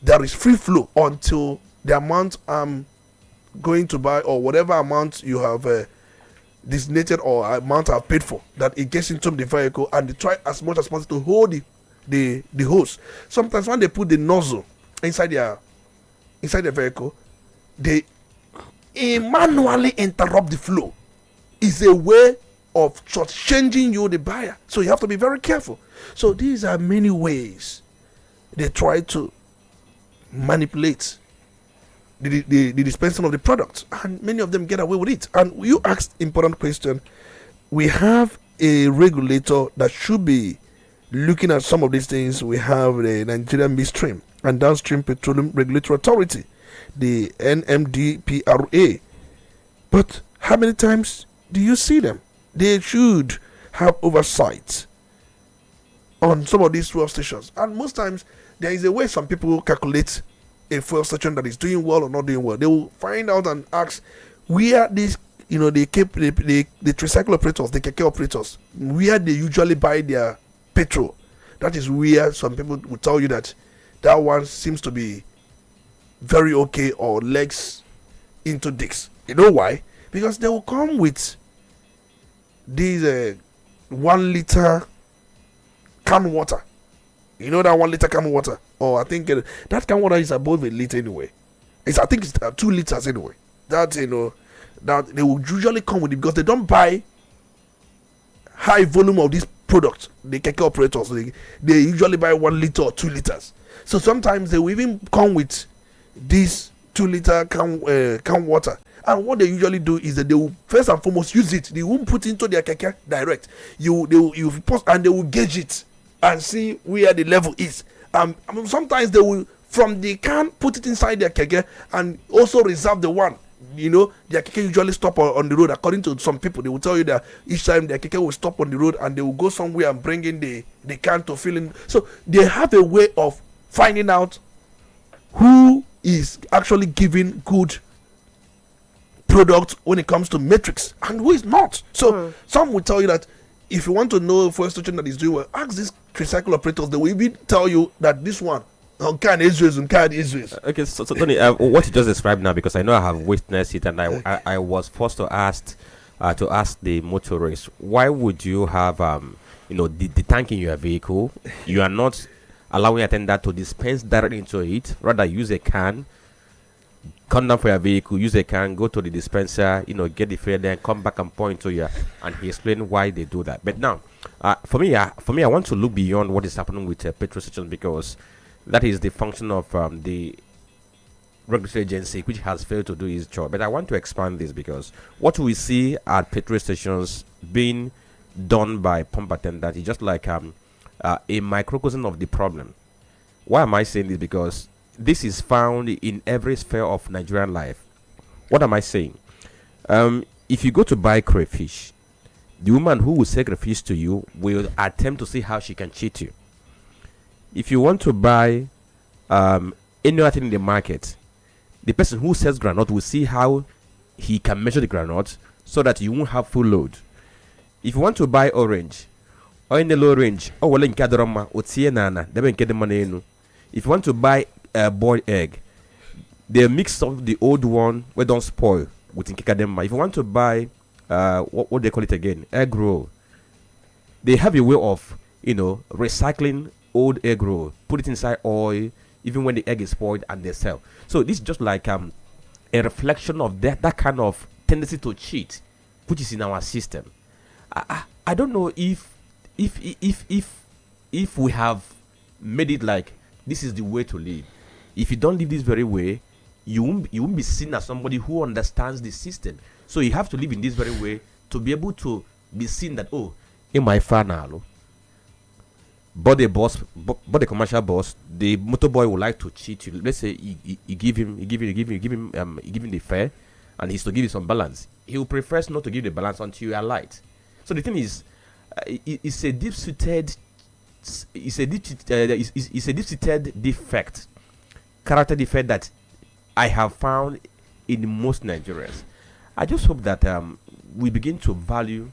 there is free flow until the amount I'm going to buy, or whatever amount you have designated or amount I've paid for, that it gets into the vehicle, and they try as much as possible to hold the hose. Sometimes when they put the nozzle inside the vehicle, they manually interrupt the flow. It's a way of shortchanging you, the buyer. So you have to be very careful. So these are many ways they try to manipulate the dispensing of the product, and many of them get away with it. And you asked important question. We have a regulator that should be Looking at some of these things, we have the Nigerian Midstream and Downstream Petroleum Regulatory Authority, the NMDPRA. But how many times do you see them? They should have oversight on some of these fuel stations. And most times, there is a way some people calculate a fuel station that is doing well or not doing well. They will find out and ask where these, they keep the tricycle operators, the keke operators, where they usually buy their petrol. That is where some people will tell you that one seems to be very okay or legs into dicks. You know why? Because they will come with these 1 liter can water. You know that 1 liter can water? Or I think that can water is above a liter anyway. I think it's 2 liters anyway. That that they will usually come with it because they don't buy high volume of this product. The keke operators, they usually buy 1 liter or 2 liters. So sometimes they will even come with this 2 liter can water. And what they usually do is that they will first and foremost use it. They won't put into their keke direct. You post and they will gauge it and see where the level is. Sometimes they will from the can put it inside their keke and also reserve the one. Their keke usually stop on the road. According to some people, they will tell you that each time their keke will stop on the road and they will go somewhere and bring in the can to fill in. So they have a way of finding out who is actually giving good product when it comes to metrics and who is not. So some will tell you that if you want to know a fuel station that is doing well, ask these tricycle operators. They will even tell you that this one can Israel. Okay, so Tony, what you just described now, because I know I have witnessed it, and I was forced to ask the motorist, why would you have the tank in your vehicle? You are not allowing a attendant to dispense directly into it. Rather, use a can. Come down for your vehicle, use a can, go to the dispenser, get the fill, then come back and point to you, and he explained why they do that. But now, for me, I want to look beyond what is happening with petrol stations, because that is the function of the regulatory agency, which has failed to do its job. But I want to expand this, because what we see at petrol stations being done by pump attendants is just like a microcosm of the problem. Why am I saying this? Because this is found in every sphere of Nigerian life. What am I saying? If you go to buy crayfish, the woman who will sell crayfish to you will attempt to see how she can cheat you. If you want to buy any other thing in the market, the person who sells granite will see how he can measure the granite so that you won't have full load. If you want to buy orange, or in the low range, if you want to buy a boiled egg, they mix up the old one we don't spoil with Nkikadema. If you want to buy what they call it again, egg roll, they have a way of recycling old egg roll, put it inside oil even when the egg is spoiled, and they sell. So this is just like a reflection of that kind of tendency to cheat, which is in our system. I don't know if we have made it like this is the way to live. If you don't live this very way, you won't be seen as somebody who understands the system. So you have to live in this very way to be able to be seen that, in my final, but the commercial boss, the motor boy would like to cheat you. Let's say you give him the fare, and he's to give you some balance. He will prefer not to give the balance until you are light. So the thing is, it's a deep-seated defect, character defect that I have found in most Nigerians. I just hope that we begin to value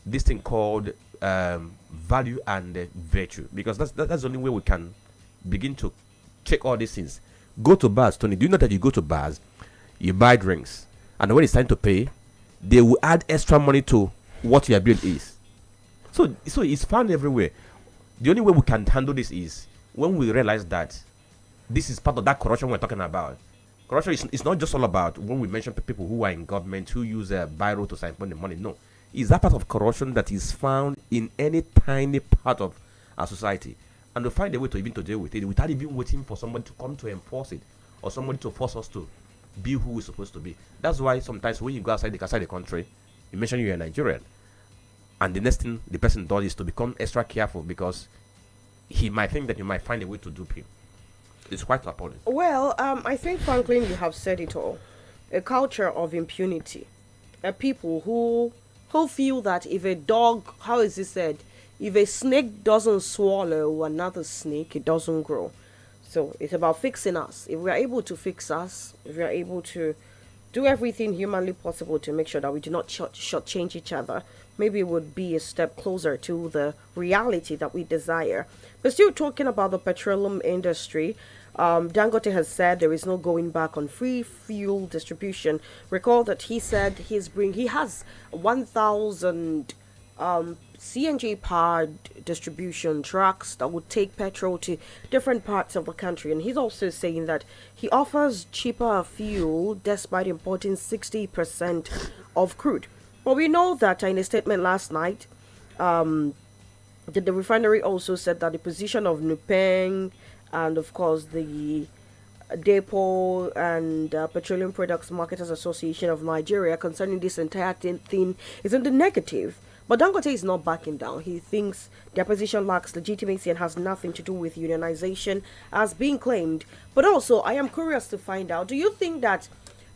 this thing called value and virtue, because that's the only way we can begin to check all these things. Go to bars, Tony. Do you know that you go to bars, you buy drinks, and when it's time to pay, they will add extra money to what your bill is. So it's found everywhere. The only way we can handle this is when we realize that this is part of that corruption we're talking about. Corruption is not just all about when we mention people who are in government who use a biro to siphon the money. No, it's that part of corruption that is found in any tiny part of our society, and we find a way to even to deal with it without even waiting for somebody to come to enforce it or somebody to force us to be who we're supposed to be. That's why sometimes when you go outside the country, you mention you're a Nigerian. and the next thing the person does is to become extra careful because he might think that you might find a way to dupe him. It's quite appalling. Well, I think, Franklin, you have said it all. A culture of impunity. People who feel that if a dog, how is it said, if a snake doesn't swallow another snake, it doesn't grow. So it's about fixing us. If we are able to fix us, if we are able to do everything humanly possible to make sure that we do not shortchange each other, maybe it would be a step closer to the reality that we desire. But still talking about the petroleum industry, Dangote has said there is no going back on free fuel distribution. Recall that he said he has 1,000 CNG powered distribution trucks that would take petrol to different parts of the country, and he's also saying that he offers cheaper fuel despite importing 60% of crude. But we know that in a statement last night, the refinery also said that the position of Nupeng and of course the Depot and Petroleum Products Marketers Association of Nigeria concerning this entire thing is in the negative. But Dangote is not backing down. He thinks their position lacks legitimacy and has nothing to do with unionization as being claimed. But also, I am curious to find out, do you think that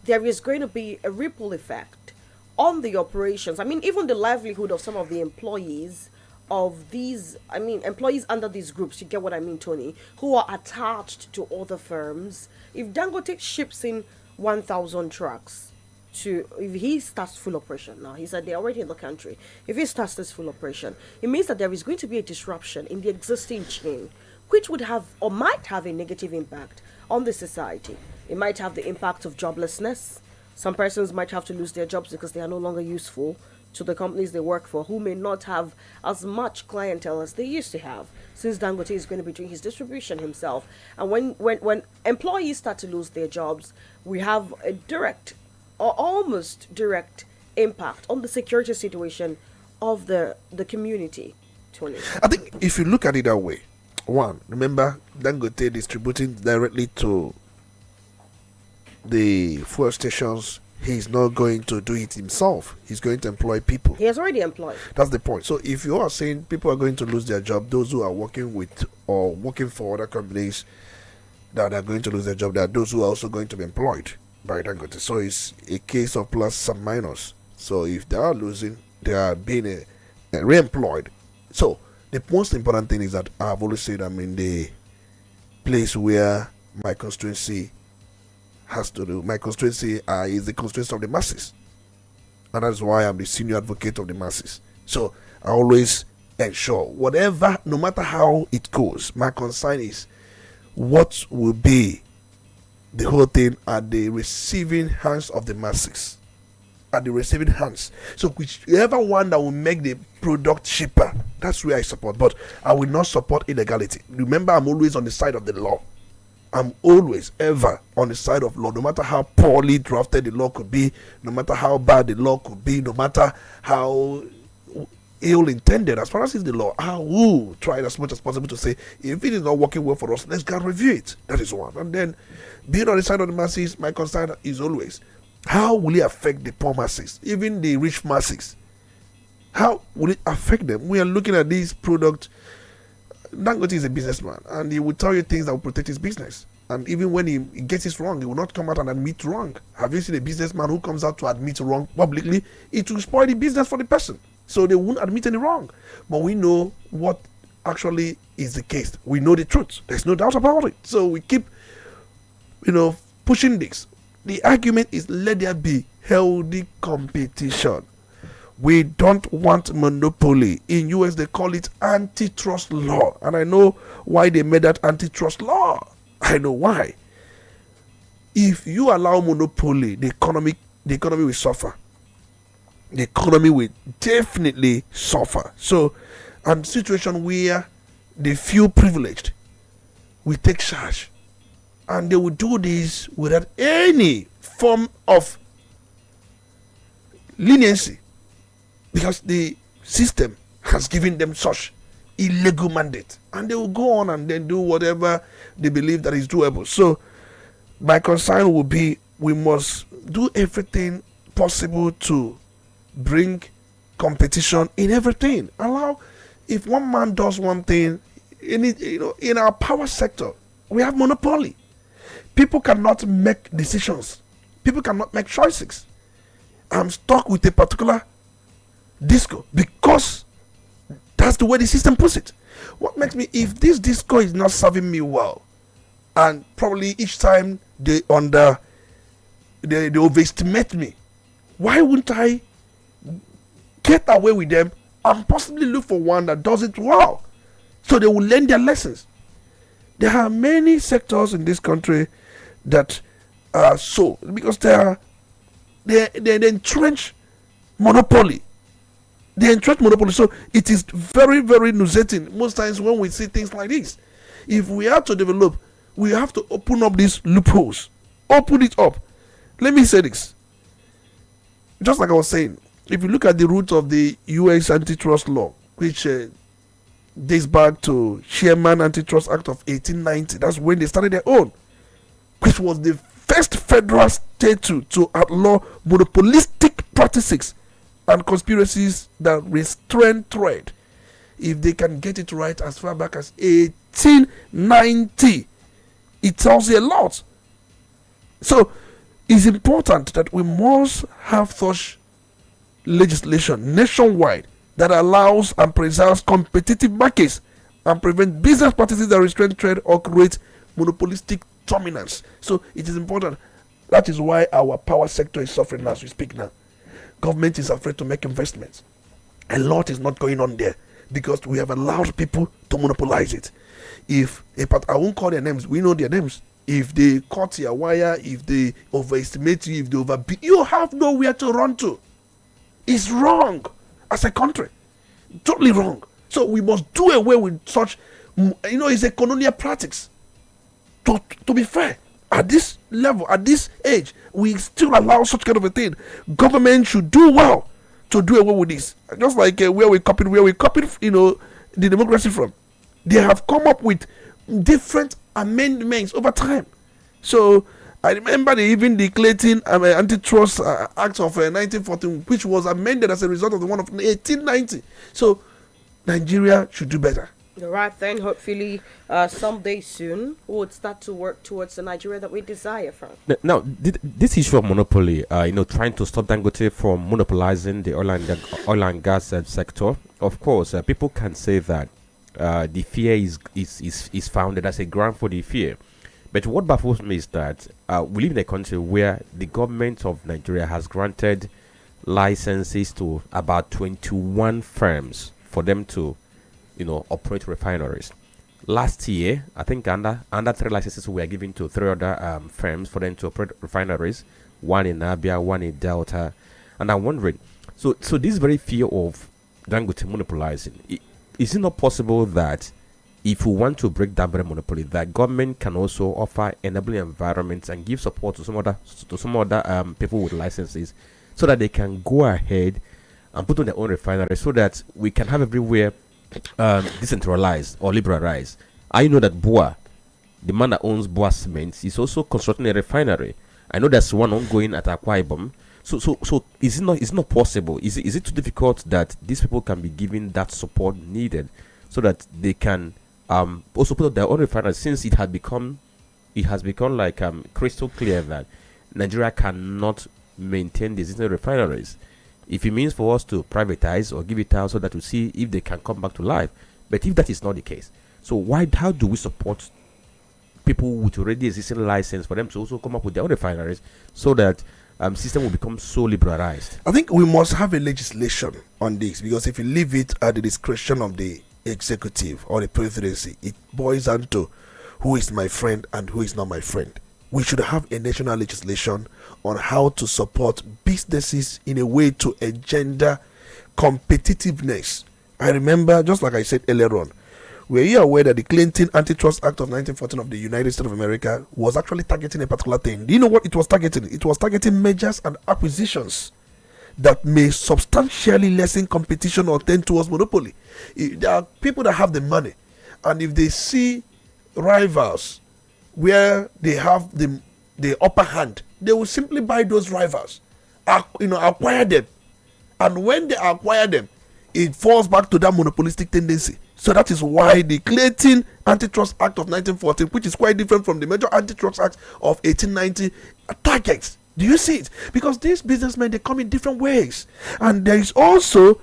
there is going to be a ripple effect on the operations? I mean, even the livelihood of some of the employees of these, employees under these groups, you get what I mean, Tony, who are attached to other firms. If Dangote ships in 1,000 trucks, if he starts full operation now, he said they're already in the country. If he starts this full operation, it means that there is going to be a disruption in the existing chain, which would have or might have a negative impact on the society. It might have the impact of joblessness. Some persons might have to lose their jobs because they are no longer useful to the companies they work for, who may not have as much clientele as they used to have, since Dangote is going to be doing his distribution himself. And when employees start to lose their jobs, we have a direct or almost direct impact on the security situation of the community, Tony. I think if you look at it that way, one, remember Dangote distributing directly to the fuel stations. He's not going to do it himself. He's going to employ people. He has already employed. That's the point. So if you are saying people are going to lose their job, those who are working with or working for other companies that are going to lose their job, there are those who are also going to be employed by Dangote. So it's a case of plus and minus. So if they are losing, they are being re-employed. So the most important thing is that I've always said I'm in the place where my constituency has to do. My constituency is the constituency of the masses, and that's why I'm the senior advocate of the masses. So I always ensure whatever, no matter how it goes, my concern is what will be the whole thing at the receiving hands of the masses, at the receiving hands. So whichever one that will make the product cheaper, that's where I support. But I will not support illegality. Remember, I'm always on the side of the law. I'm always, ever on the side of law, no matter how poorly drafted the law could be, no matter how bad the law could be, no matter how ill-intended, as far as it's the law, I will try as much as possible to say, if it is not working well for us, let's go and review it. That is one. And then, being on the side of the masses, my concern is always, how will it affect the poor masses, even the rich masses? How will it affect them? We are looking at these products. Dangote is a businessman, and he will tell you things that will protect his business. And even when he gets it wrong, he will not come out and admit wrong. Have you seen a businessman who comes out to admit wrong publicly? It will spoil the business for the person. So they won't admit any wrong. But we know what actually is the case. We know the truth. There's no doubt about it. So we keep, pushing this. The argument is, let there be healthy competition. We don't want monopoly. In US, they call it antitrust law. And I know why they made that antitrust law. I know why. If you allow monopoly, the economy will suffer. The economy will definitely suffer. So, and situation where the few privileged will take charge. And they will do this without any form of leniency, because the system has given them such illegal mandate, and they will go on and then do whatever they believe that is doable. So my concern will be, we must do everything possible to bring competition in everything. Allow, if one man does one thing, in our power sector, we have monopoly. People cannot make decisions. People cannot make choices. I'm stuck with a particular disco because that's the way the system puts it. What makes me, if this disco is not serving me well, and probably each time they overestimate me, why wouldn't I get away with them and possibly look for one that does it well, so they will learn their lessons? There are many sectors in this country that are so, because they entrench monopoly. They entrench monopoly. So it is very, very nauseating most times when we see things like this. If we are to develop, we have to open up these loopholes. Open it up. Let me say this. Just like I was saying, if you look at the roots of the US antitrust law, which dates back to Sherman Antitrust Act of 1890, that's when they started their own, which was the first federal statute to outlaw monopolistic practices and conspiracies that restrain trade. If they can get it right as far back as 1890, it tells you a lot. So it's important that we must have such legislation nationwide that allows and preserves competitive markets and prevent business practices that restrain trade or create monopolistic dominance. So it is important. That is why our power sector is suffering as we speak now. Government is afraid to make investments. A lot is not going on there because we have allowed people to monopolize it. I won't call their names, we know their names. If they cut your wire, if they overestimate you, if they overbid, you have nowhere to run to. It's wrong as a country. Totally wrong. So we must do away with such, it's a colonial practice. To be fair, at this level, at this age, we still allow such kind of a thing. Government should do well to do away with this. Just like where we copied, the democracy from. They have come up with different amendments over time. So I remember even the Clayton Antitrust Act of 1914, which was amended as a result of the one of 1890. So Nigeria should do better. All right, then hopefully someday soon we would start to work towards the Nigeria that we desire from. Now, this issue of monopoly, trying to stop Dangote from monopolizing the oil and gas sector, of course, people can say that the fear is founded as a ground for the fear. But what baffles me is that we live in a country where the government of Nigeria has granted licenses to about 21 firms for them to operate refineries. Last year, I think under 3 licenses were given to 3 other firms for them to operate refineries, one in Abia, one in Delta. And I'm wondering, so this very fear of Dangote monopolizing, is it not possible that if we want to break that very monopoly, that government can also offer enabling environments and give support to some other people with licenses, so that they can go ahead and put on their own refineries, so that we can have everywhere decentralized or liberalized? I know that Boa, the man that owns Boa Cement, is also constructing a refinery. I know there's one ongoing at Akwa Ibom. So is it not possible? Is it too difficult that these people can be given that support needed, so that they can also put up their own refineries, since it has become like crystal clear that Nigeria cannot maintain the existing refineries? If it means for us to privatize or give it out so that we see if they can come back to life. But if that is not the case, so how do we support people with already existing license for them to also come up with their own refineries, so that system will become so liberalized? I think we must have a legislation on this, because if you leave it at the discretion of the executive or the presidency, it boils down to who is my friend and who is not my friend. We should have a national legislation on how to support businesses in a way to engender competitiveness. I remember, just like I said earlier on, were you aware that the Clinton Antitrust Act of 1914 of the United States of America was actually targeting a particular thing? Do you know what it was targeting? It was targeting mergers and acquisitions that may substantially lessen competition or tend towards monopoly. There are people that have the money, and if they see rivals where they have the upper hand, they will simply buy those rivals, acquire them, And when they acquire them, it falls back to that monopolistic tendency. So that is why the Clayton Antitrust Act of 1914, which is quite different from the Major Antitrust Act of 1890, targets. Do you see it? Because these businessmen, they come in different ways. And there is also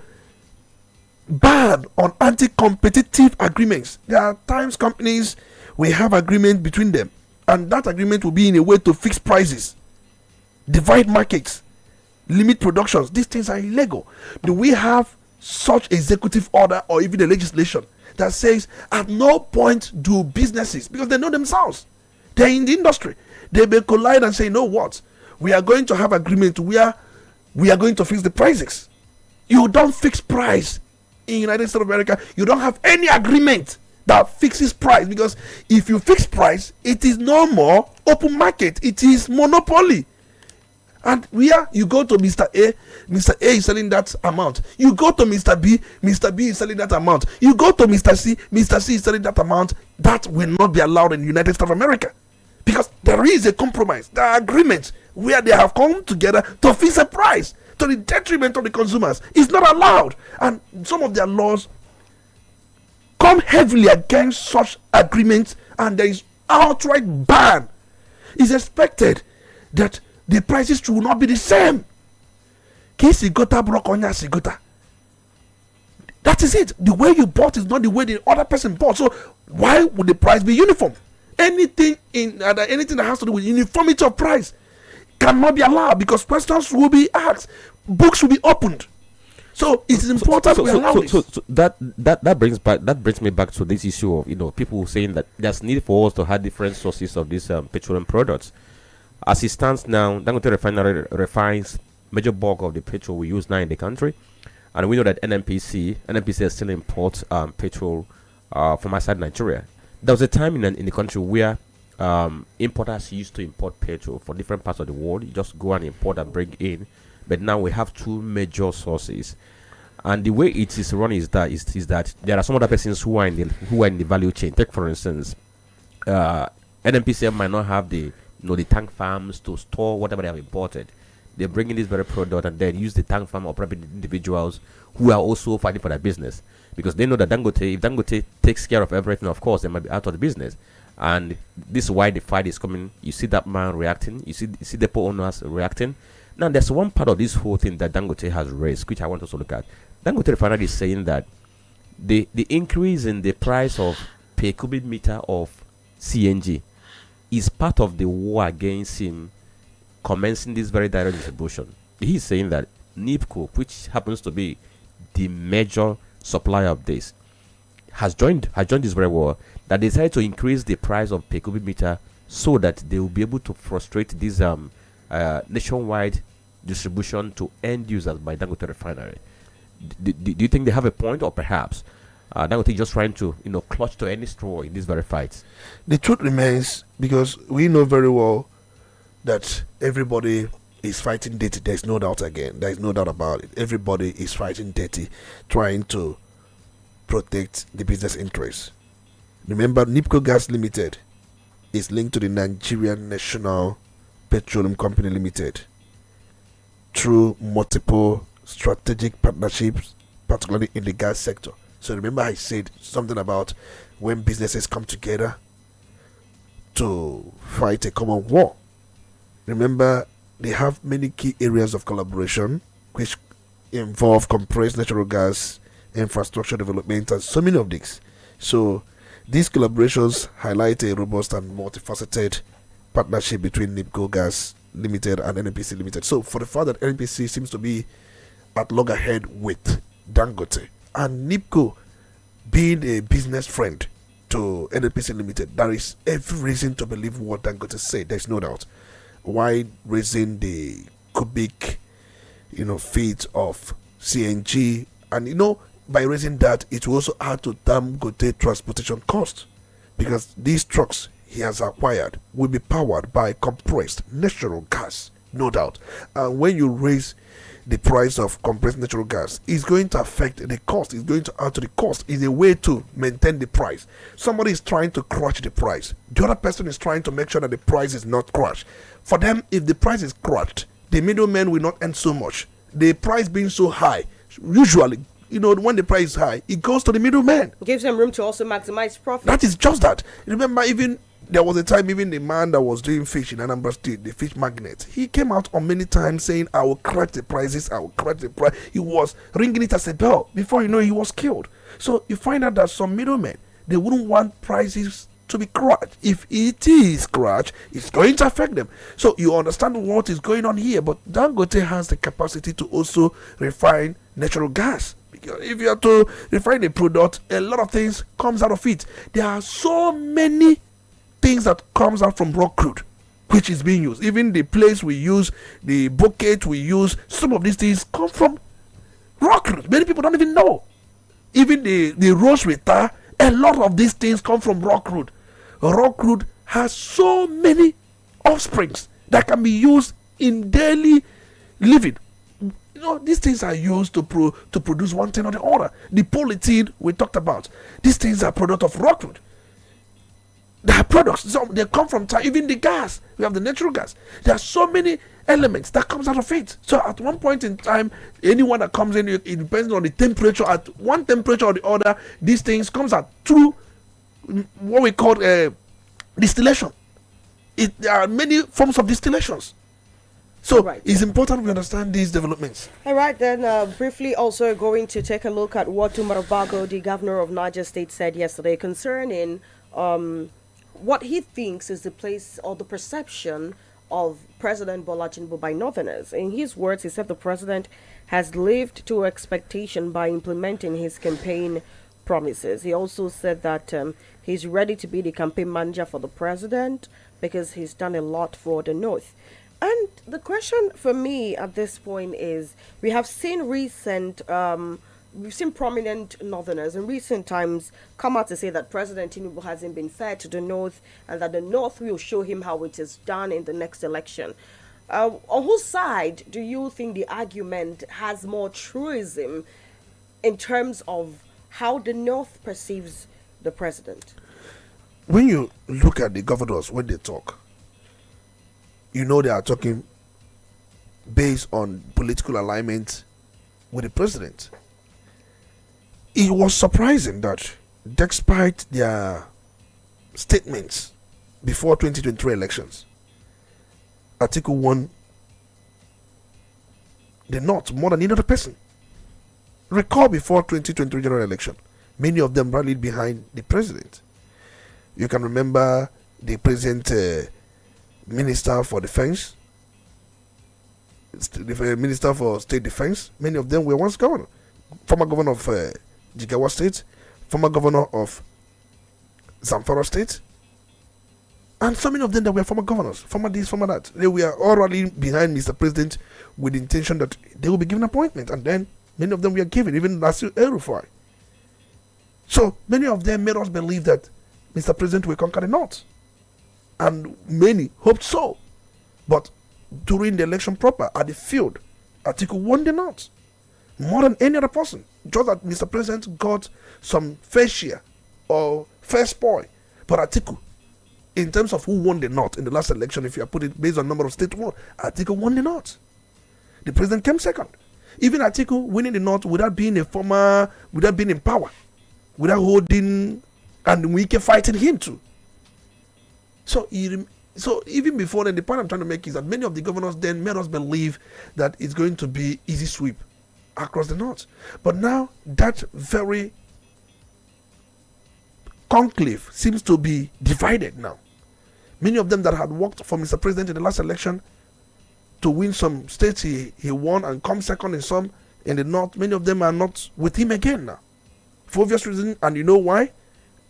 ban on anti-competitive agreements. There are times companies, we have agreement between them, and that agreement will be in a way to fix prices, divide markets, limit productions. These things are illegal. Do we have such executive order or even a legislation that says at no point do businesses, because they know themselves, they're in the industry, they may collide and say, you know what, we are going to have agreement where we are going to fix the prices. You don't fix price in United States of America. You don't have any agreement that fixes price, because if you fix price, it is no more open market, it is monopoly. And where you go to Mr. A is selling that amount. You go to Mr. B is selling that amount. You go to Mr. C is selling that amount. That will not be allowed in the United States of America, because there is a compromise. There are agreements where they have come together to fix a price to the detriment of the consumers. It's not allowed. And some of their laws come heavily against such agreements, and there is outright ban. It's expected that the prices should not be the same. Kisigota brokonya sigota. That is it. The way you bought is not the way the other person bought. So why would the price be uniform? Anything that has to do with uniformity of price cannot be allowed, because questions will be asked, books will be opened. So it is important we allow this. So that brings me back to this issue of people saying that there's need for us to have different sources of these petroleum products. As it stands now, Dangote Refinery refines major bulk of the petrol we use now in the country, and we know that NNPC still imports petrol from outside Nigeria. There was a time in the country where importers used to import petrol from different parts of the world. You just go and import and bring in. But now we have two major sources, and the way it is run is that there are some other persons who are in the value chain. Take for instance, NNPCL might not have the tank farms to store whatever they have imported. They bring in this very product and then use the tank farm or private individuals who are also fighting for their business, because they know that if Dangote takes care of everything, of course they might be out of the business. And this is why the fight is coming. You see that man reacting. You see depot owners reacting. Now, there's one part of this whole thing that Dangote has raised, which I want us to look at. Dangote Refinery is saying that the increase in the price of per cubic meter of CNG is part of the war against him commencing this very direct distribution. He's saying that NIPCO, which happens to be the major supplier of this, has joined this very war, that they decided to increase the price of per cubic meter so that they will be able to frustrate this nationwide distribution to end users by Dangote Refinery. Do you think they have a point, or perhaps Dangote just trying to clutch to any straw in this very fight? The truth remains, because we know very well that everybody is fighting dirty. There's no doubt about it. Everybody is fighting dirty, trying to protect the business interests. Remember, NIPCO Gas Limited is linked to the Nigerian National Petroleum Company Limited through multiple strategic partnerships, particularly in the gas sector. So remember, I said something about when businesses come together to fight a common war. Remember, they have many key areas of collaboration which involve compressed natural gas, infrastructure development, and so many of these. So these collaborations highlight a robust and multifaceted partnership between NIPCO Gas Limited and NNPC Limited. So for the fact that NNPC seems to be at loggerhead with Dangote, and NIPCO being a business friend to NNPC Limited, there is every reason to believe what Dangote said. There's no doubt. Why raising the cubic feet of CNG, and by raising that, it will also add to Dangote transportation cost, because these trucks he has acquired will be powered by compressed natural gas, no doubt. And when you raise the price of compressed natural gas, it's going to affect the cost. It's going to add to the cost. It's a way to maintain the price. Somebody is trying to crush the price. The other person is trying to make sure that the price is not crushed. For them, if the price is crushed, the middleman will not earn so much. the price being so high, usually, when the price is high, it goes to the middleman. Gives them room to also maximize profit. That is just that. Remember, even there was a time, even the man that was doing fish in Anambra State, the fish magnate, he came out on many times saying, I will crack the prices, I will crack the price. He was ringing it as a bell. Before you know, he was killed. So you find out that some middlemen, they wouldn't want prices to be crushed. If it is crushed, it's going to affect them. So you understand what is going on here. But Dangote has the capacity to also refine natural gas. Because if you have to refine a product, a lot of things comes out of it. There are so many things that comes out from raw crude, which is being used. Even the place we use, the bucket we use, some of these things come from raw crude. Many people don't even know. Even the rose tar, a lot of these things come from raw crude. Raw crude has so many offsprings that can be used in daily living. These things are used to produce one thing or the other. The Polity we talked about, these things are product of raw crude. They are products. So they come from time. Even the gas, we have the natural gas. There are so many elements that comes out of it. So at one point in time, anyone that comes in, it depends on the temperature. At one temperature or the other, these things comes out through what we call distillation. There are many forms of distillations. So it's important we understand these developments. All right, then briefly also going to take a look at what Umar Bago, the governor of Niger State, said yesterday concerning what he thinks is the place or the perception of President Bola Tinubu by Northerners. In his words, he said the president has lived to expectation by implementing his campaign promises. He also said that he's ready to be the campaign manager for the president because he's done a lot for the North. And the question for me at this point is, we have seen prominent Northerners in recent times come out to say that President Tinubu hasn't been fair to the North and that the North will show him how it is done in the next election. On whose side do you think the argument has more truism in terms of how the North perceives the president? When you look at the governors, when they talk, they are talking based on political alignment with the president. It was surprising that despite their statements before 2023 elections, Atiku won the North more than any other person. Recall before 2023 general election, many of them rallied behind the president. You can remember the present Minister for Defense, the Minister for State Defense. Many of them were once governor. Former governor of Jigawa State, former governor of Zamfara State, and so many of them that were former governors, former this, former that. They were all rallying behind Mr. President with the intention that they will be given appointment, and then many of them were given, even Nasir El-Rufai. So many of them made us believe that Mr. President will conquer the North, and many hoped so. But during the election proper, at the field, Atiku won the North more than any other person. Just that Mr. President got some fair share or fair spoil. But Atiku, in terms of who won the North in the last election, if you put it based on number of states won, Atiku won the North. The president came second. Even Atiku winning the North without being in power, without holding and we kept fighting him too. So even before then, the point I'm trying to make is that many of the governors then made us believe that it's going to be easy sweep across the North. But now that very conclave seems to be divided now. Many of them that had worked for Mr. President in the last election to win some states he won and come second in some in the North, many of them are not with him again now. For obvious reasons, and you know why?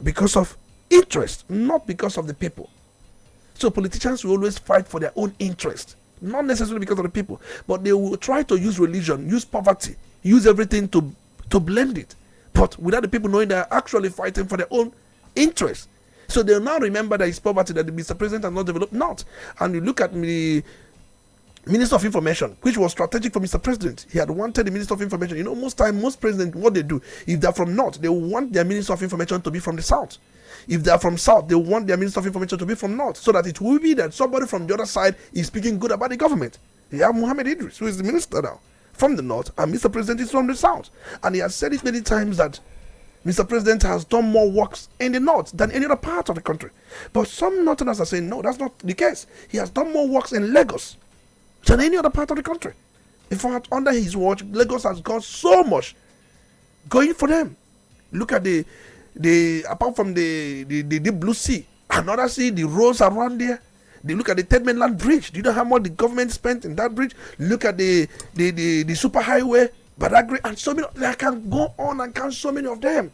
Because of interest, not because of the people. So politicians will always fight for their own interest, not necessarily because of the people, but they will try to use religion, use poverty, use everything to blend it, but without the people knowing they are actually fighting for their own interest. So they'll now remember that it's poverty that the Mr. President has not developed. Not. And you look at the Minister of Information, which was strategic for Mr. President. He had wanted the Minister of Information. Most presidents, what they do, if they're from North, they want their Minister of Information to be from the South. If they're from South, they want their Minister of Information to be from North, so that it will be that somebody from the other side is speaking good about the government. You have Mohammed Idris, who is the minister now from the north and Mr. President is from the south. And he has said it many times that Mr. President has done more works in the north than any other part of the country. But some northerners are saying, no, that's not the case. He has done more works in Lagos than any other part of the country. In fact, under his watch, Lagos has got so much going for them. Look at the apart from the Blue Sea, another sea, the roads around there. They look at the Third Mainland Bridge. Do you know how much the government spent in that bridge? Look at the super highway, Badagry, and so many. I can go on and count so many of them.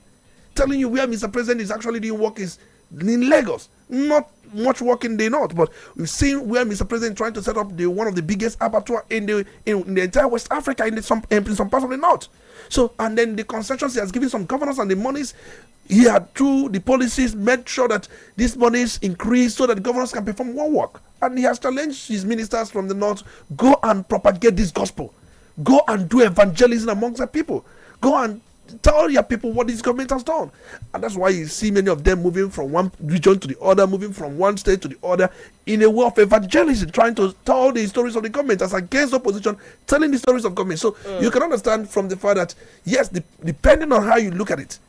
Telling you where Mr. President is actually doing work is in Lagos. Not much work in the north, but we've seen where Mr. President trying to set up one of the biggest abattoir in the entire West Africa in some parts of the north. So, and then the concessions he has given some governors and the monies he had through the policies made sure that these monies increase so that the governors can perform more work. And he has challenged his ministers from the north, go and propagate this gospel. Go and do evangelism amongst the people. Go and tell your people what this government has done. And that's why you see many of them moving from one region to the other, moving from one state to the other in a way of evangelism, trying to tell the stories of the government as against opposition, telling the stories of government. So you can understand from the fact that, yes, depending on how you look at it,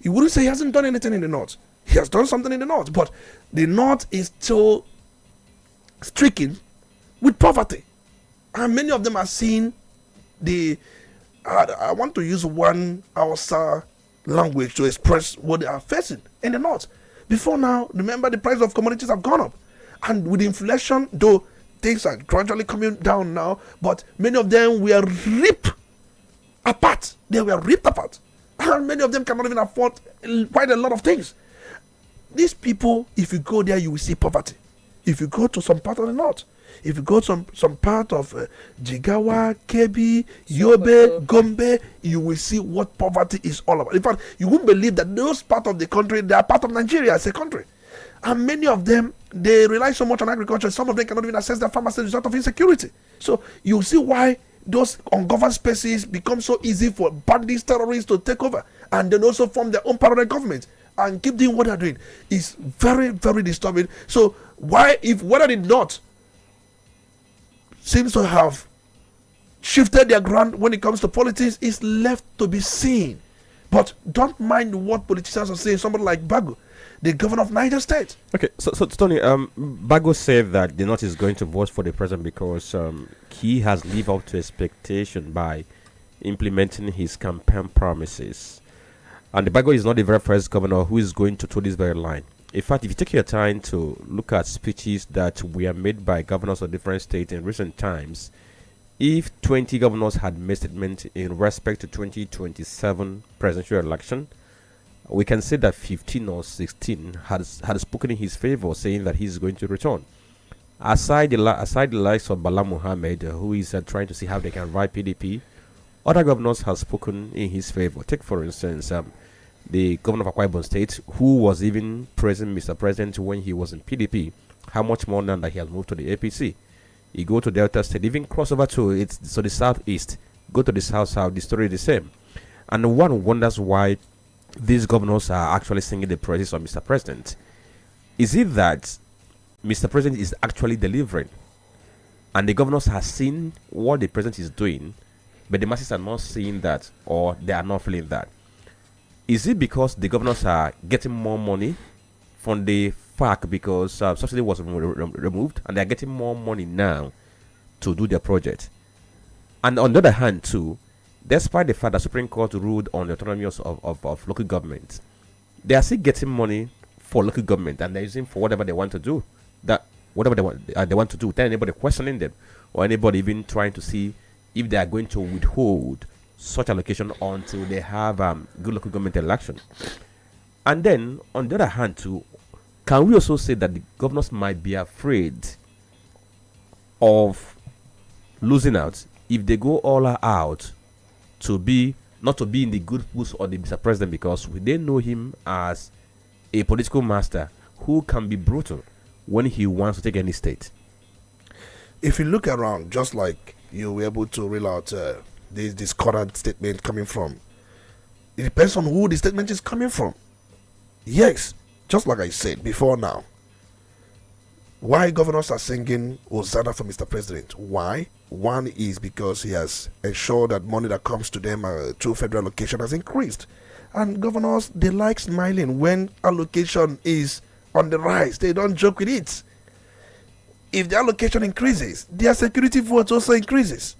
you wouldn't say he hasn't done anything in the north. He has done something in the north, but the north is still stricken with poverty. And many of them are seeing I want to use one Hausa language to express what they are facing in the north. Before now, remember the price of commodities have gone up. And with inflation, though things are gradually coming down now, but many of them were ripped apart. They were ripped apart. And many of them cannot even afford quite a lot of things. These people, if you go there, you will see poverty. If you go to some part of the north, if you go to some part of Jigawa, Kebbi, Yobe, Gombe, you will see what poverty is all about. In fact, you won't believe that those parts of the country, they are part of Nigeria as a country. And many of them, they rely so much on agriculture, some of them cannot even access their farmers as a result of insecurity. So you see why those ungoverned spaces become so easy for bandits, terrorists to take over, and then also form their own parallel government and keep doing what they're doing. It's very, very disturbing. So why, if whether the north seems to have shifted their ground when it comes to politics, is left to be seen. But don't mind what politicians are saying. Somebody like Bago, the governor of Niger State. Okay, so Tony, Bago said that the North is going to vote for the president because he has lived up to expectation by implementing his campaign promises. And the Bago is not the very first governor who is going to toe this very line. In fact, if you take your time to look at speeches that were made by governors of different states in recent times, if 20 governors had made statements in respect to 2027 presidential election, we can say that 15 or 16 had spoken in his favor, saying that he's going to return. Aside the likes of Bala Mohammed, who is trying to see how they can revive PDP, other governors have spoken in his favor. Take, for instance, the governor of Akwa Ibom State, who was even praising Mr. President when he was in PDP, how much more now that he has moved to the APC. You go to Delta State, even cross over to the southeast, go to the south, the story is the same. And one wonders why these governors are actually singing the praises of Mr. President. Is it that Mr. President is actually delivering, and the governors have seen what the president is doing, but the masses are not seeing that, or they are not feeling that? Is it because the governors are getting more money from the FAC because subsidy was removed, and they are getting more money now to do their project? And on the other hand, too, despite the fact that Supreme Court ruled on the autonomy of local government, they are still getting money for local government, and they're using for whatever they want to do. That whatever they want to do, without anybody questioning them, or anybody even trying to see if they are going to withhold such allocation until they have good local government election. And then, on the other hand, too, can we also say that the governors might be afraid of losing out if they go all out to be not to be in the good books of the Mr. President, because they know him as a political master who can be brutal when he wants to take any state? If you look around, just like you were able to reel out this current statement coming from, it depends on who the statement is coming from. Yes, just like I said before now, why governors are singing Hosanna for Mr. President. Why? One is because he has ensured that money that comes to them through federal allocation has increased. And governors, they like smiling when allocation is on the rise. They don't joke with it. If the allocation increases, their security vote also increases.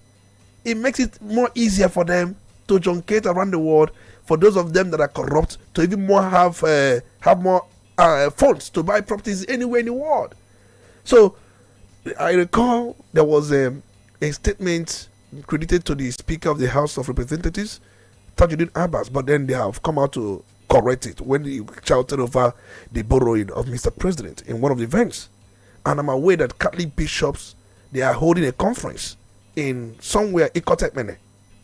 It makes it more easier for them to truncate around the world, for those of them that are corrupt to even more have more funds to buy properties anywhere in the world. So I recall there was a statement credited to the Speaker of the House of Representatives, Tajuddin Abbas, but then they have come out to correct it when he shouted over the borrowing of Mr. President in one of the events. And I'm aware that Catholic bishops, they are holding a conference in somewhere Ikotekmene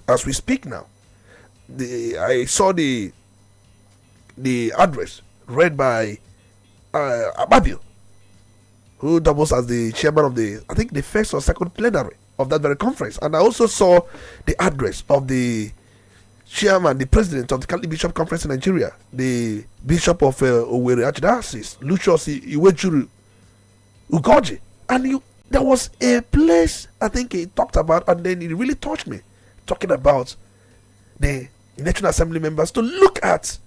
as we speak now. I saw the address read by Ababio, who doubles as the chairman of I think the first or second plenary of that very conference. And I also saw the address of the chairman, the president of the Catholic Bishop Conference in Nigeria, the Bishop of Owerri Archdiocese, Lucius Iwejuru Ugoji. And there was a place I think he talked about, and then it really touched me, talking about the National Assembly members to look at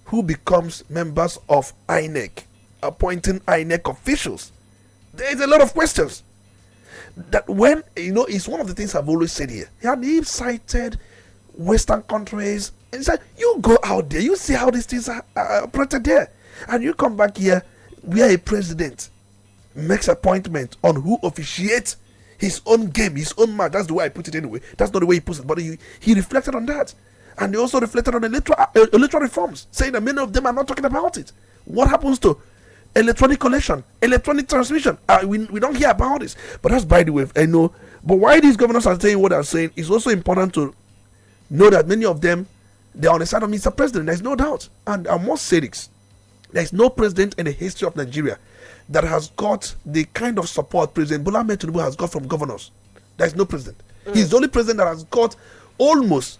who becomes members of INEC, appointing INEC officials. There is a lot of questions. That when, it's one of the things I've always said here. And he cited Western countries and said, you go out there, you see how these things are operated there. And you come back here, where a president makes appointment on who officiates his own game, his own match. That's the way I put it anyway. That's not the way he puts it, but he reflected on that. And he also reflected on electoral reforms, saying that many of them are not talking about it. What happens to electronic collection, electronic transmission? We don't hear about this. But that's by the way, I know. But why these governors are saying what they're saying is also important to know that many of them, they're on the side of Mr. President. There's no doubt. And I must say this. There's no president in the history of Nigeria that has got the kind of support President Bola Ahmed Tinubu has got from governors. There's no president. He's the only president that has got almost,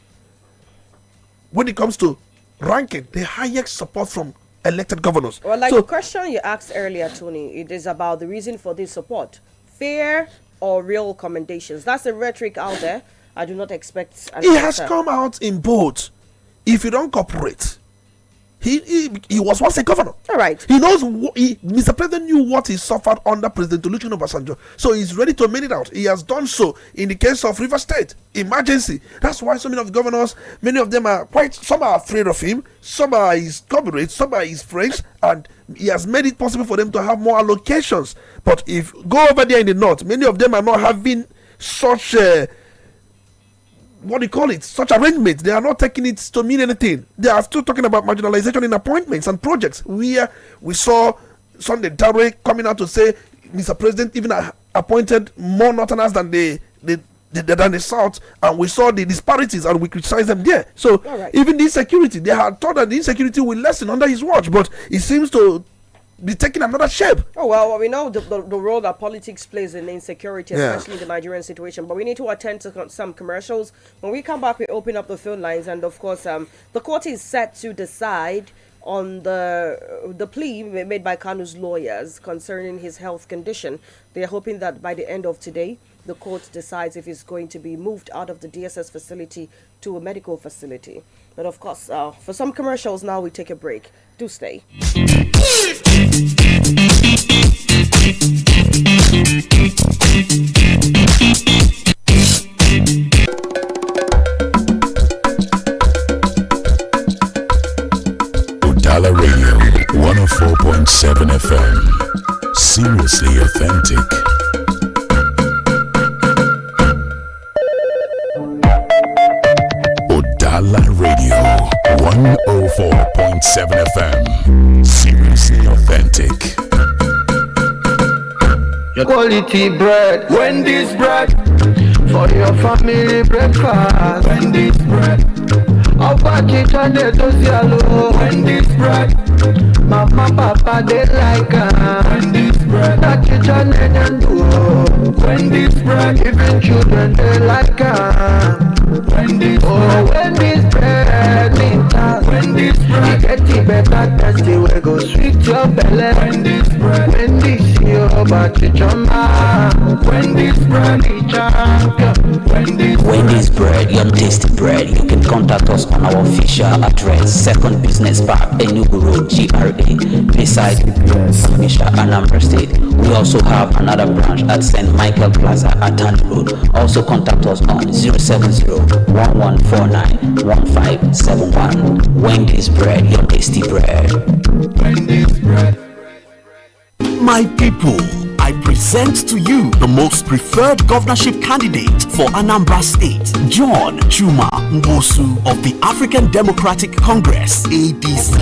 when it comes to ranking, the highest support from elected governors. Well, like the question you asked earlier, Tony, it is about the reason for this support. Fair or real commendations? That's the rhetoric out there. I do not expect an He has come out in both. If you don't cooperate, he was once a governor. All right. He knows Mr. President knew what he suffered under President Olusegun Obasanjo, so he's ready to admit it out. He has done so in the case of River State emergency. That's why so many of the governors, many of them some are afraid of him, some are his comrades, some are his friends, and he has made it possible for them to have more allocations. But if go over there in the north, many of them are not having such such arrangements. They are not taking it to mean anything. They are still talking about marginalization in appointments and projects. We saw Sunday Dare coming out to say Mr. President even appointed more northerners than the south, and we saw the disparities and we criticized them there. So even the insecurity, they had thought that the insecurity will lessen under his watch, but it seems to be taking another shape. Oh, well, we know the role that politics plays in insecurity, especially in the Nigerian situation. But we need to attend to some commercials. When we come back, we open up the phone lines. And, of course, the court is set to decide on the plea made by Kanu's lawyers concerning his health condition. They are hoping that by the end of today, the court decides if he's going to be moved out of the DSS facility to a medical facility. But, of course, for some commercials now, we take a break. Do stay. Udala Radio 104.7 FM. Seriously authentic. Udala Radio 104.7 FM. Seriously authentic. Your quality bread, Wendy's bread, for your family breakfast. Wendy's bread, Opa chicken de dosialo. Wendy's bread, Mama Papa they like Wendy's bread, that chicken and do. Wendy's bread, even children they like Wendy's bread, Wendy's bread, Wendy's bread, get it better tasty, we go sweet your belly. Wendy's bread, Wendy's your body. Wendy's Bread, your tasty bread. You can contact us on our official address, Second Business Park, Enugu Road, GRA, beside Misha, Anambra State. We also have another branch at St. Michael Plaza at Tandy Road. Also contact us on 070-1149-1571. Wendy's Bread, your tasty bread. Wendy's Bread. My people, I present to you the most preferred governorship candidate for Anambra State, John Chuma Nwosu of the African Democratic Congress, ADC.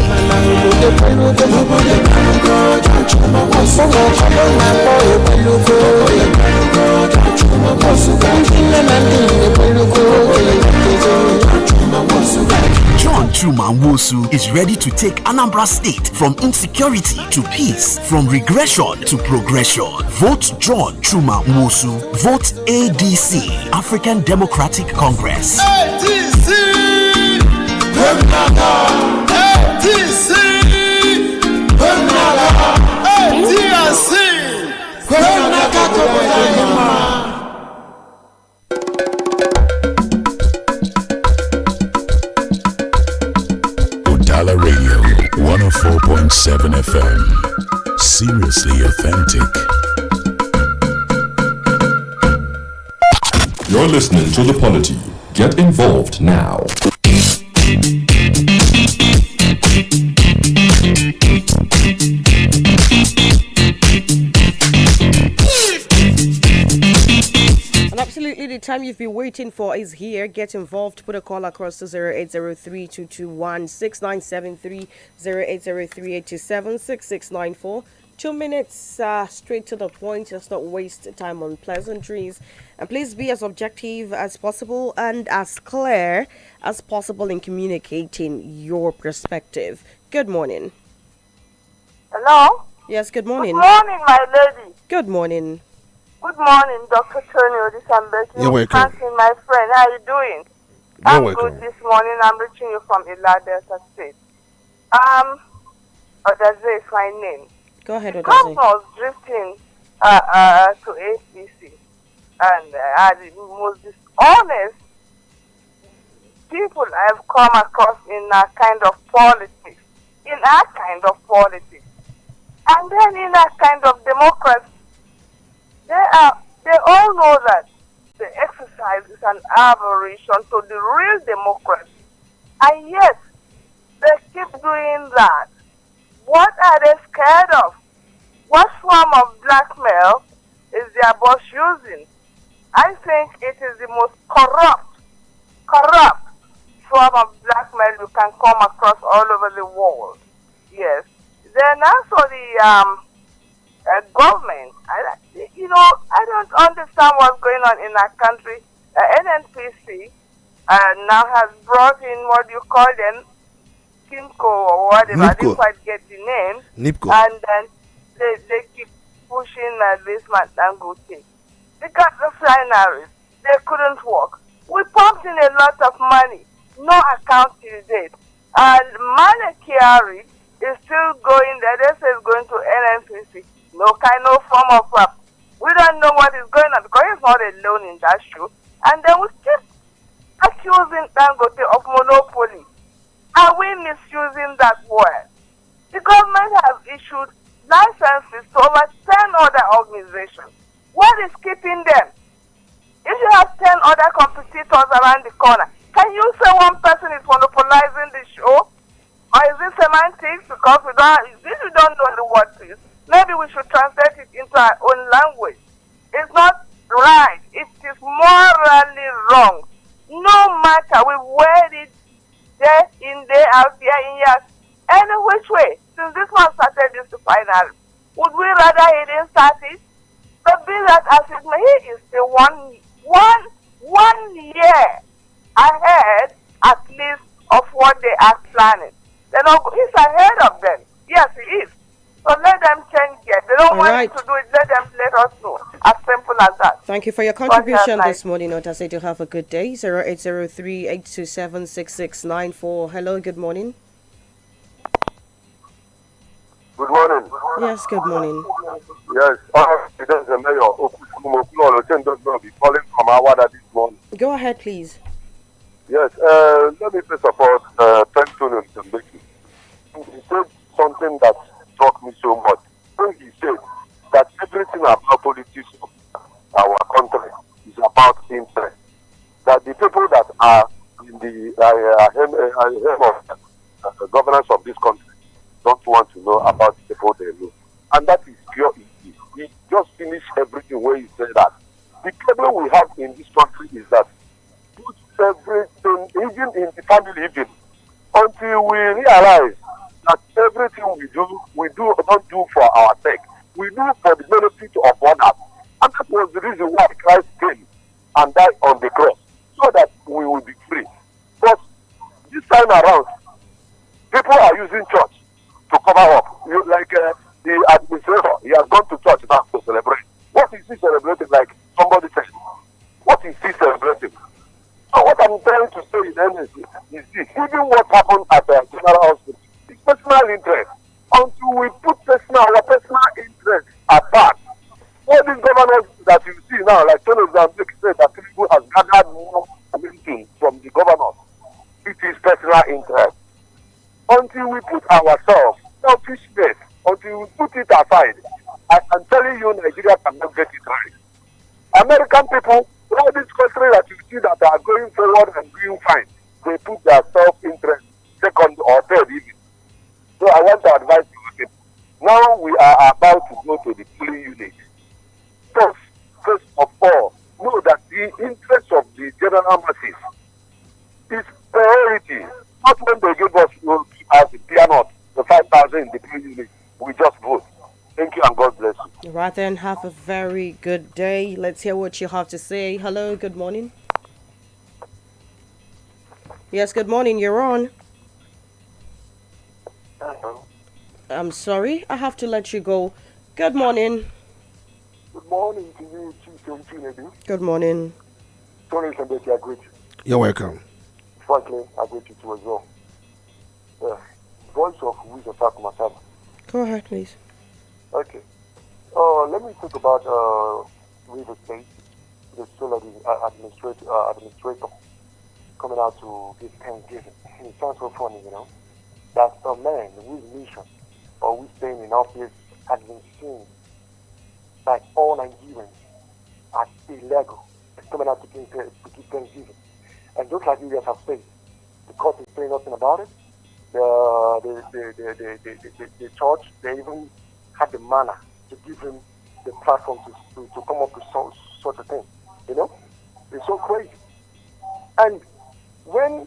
John Chuma Nwosu is ready to take Anambra State from insecurity to peace, from regression to progression. Vote John Chuma Nwosu. Vote ADC, African Democratic Congress. ADC! ADC! Udala Radio 104.7 FM. Seriously authentic. You're listening to the Polity. Get involved now. Absolutely, the time you've been waiting for is here. Get involved. Put a call across to 0803-221-6973, 0803-827-6694. 2 minutes straight to the point. Just not waste time on pleasantries. And please be as objective as possible and as clear as possible in communicating your perspective. Good morning. Hello? Yes, good morning. Good morning, my lady. Good morning. Good morning, Dr. Tony Olisa Mbeki. You're welcome. Franklin, my friend. How are you doing? I'm welcome. good this morning. I'm reaching you from Udala, Delta State. Odaze is my name. Go ahead, Odaze. Governors drifting to APC. And the most dishonest people I've come across in a kind of politics. In our kind of politics. And then in a kind of democracy. They all know that the exercise is an aberration to the real democracy. And yet, they keep doing that. What are they scared of? What form of blackmail is their boss using? I think it is the most corrupt form of blackmail you can come across all over the world. Yes. Then also the government. I don't understand what's going on in our country. NNPC now has brought in what you call them, Kimco or whatever. I didn't quite get the name. NIPCO. And then they keep pushing this man Dangote. They got refineries. They couldn't work. We pumped in a lot of money. No account till date. And Manekari is still going there. They say it's going to NNPC. No kind of form of rap. We don't know what is going on because he's not alone in that show. And then we keep accusing Dangote of monopoly. Are we misusing that word? The government has issued licenses to over 10 other organizations. What is keeping them? If you have 10 other competitors around the corner, can you say one person is monopolizing the show? Or is it semantics? Because if you don't know the word to use, maybe we should translate it into our own language. It's not right. It is morally wrong. No matter we wear it day in, day out, year in, year out, any which way. Since this man started this refinery, would we rather he didn't start it? But be that as it may, he is still one year ahead at least of what they are planning. He's ahead of them. Yes, he is. So let them change it. They don't want to do it. Let them let us know. As simple as that. Thank you for your contribution this morning. Otaze, to have a good day. 0803-827-6694. Hello, good morning. Good morning. Yes, good morning. Yes, good there's a mayor Okufumo be calling from Awada this morning. Go ahead, please. Yes, let me first of all thank Olisa Mbeki. He said something that struck me so much. When he said that everything about politics of our country is about interest. That the people that are in the governance of this country don't want to know about the people they know. And that is pure easy. He just finished everything where he said that. The problem we have in this country is that put everything, even in the family, even until we realize that everything we don't do for our sake. We do for the benefit of others. And that was the reason why Christ came and died on the cross, so that we will be free. But this time around, people are using church to cover up. Like the administrator, he has gone to church now to celebrate. What is he celebrating? Like somebody said, what is he celebrating? So what I'm trying to say in the end is this. Even what happened at the general hospital is personal interest. Until we put our personal interest apart, all these governors that you see now, like Olisa Mbeki said, that people has gathered more community from the governors, it is personal interest. Until we put ourselves, selfishness, until we put it aside, I'm telling you, Nigeria cannot get it right. American people, all these countries that you see that are going forward and doing fine, they put their self-interest second or third even. So I want to advise you, now we are about to go to the polling unit. First of all, know that the interest of the general masses is priority. Not when they give us as the piano, the 5,000 in the polling unit, we just vote. Thank you and God bless you. Right then, have a very good day. Let's hear what you have to say. Hello, good morning. Yes, good morning. You're on. Hello. I'm sorry, I have to let you go. Good morning. Good morning to you, Chisom. Good morning. Olisa Mbeki, I greet you. You're welcome. Franklin, I greet you too as well. Voice of wisdom, Masaba. Go ahead, please. Okay. Let me talk about River State, the solar administrator coming out to give Thanksgiving. It sounds so funny, that a man whose mission or who's staying in office has been seen by all Nigerians as illegal. It's coming out to give Thanksgiving. And just like you guys have said, the court is saying nothing about it. The church, they even had the manner to give him the platform to come up with such a thing. It's so crazy. And when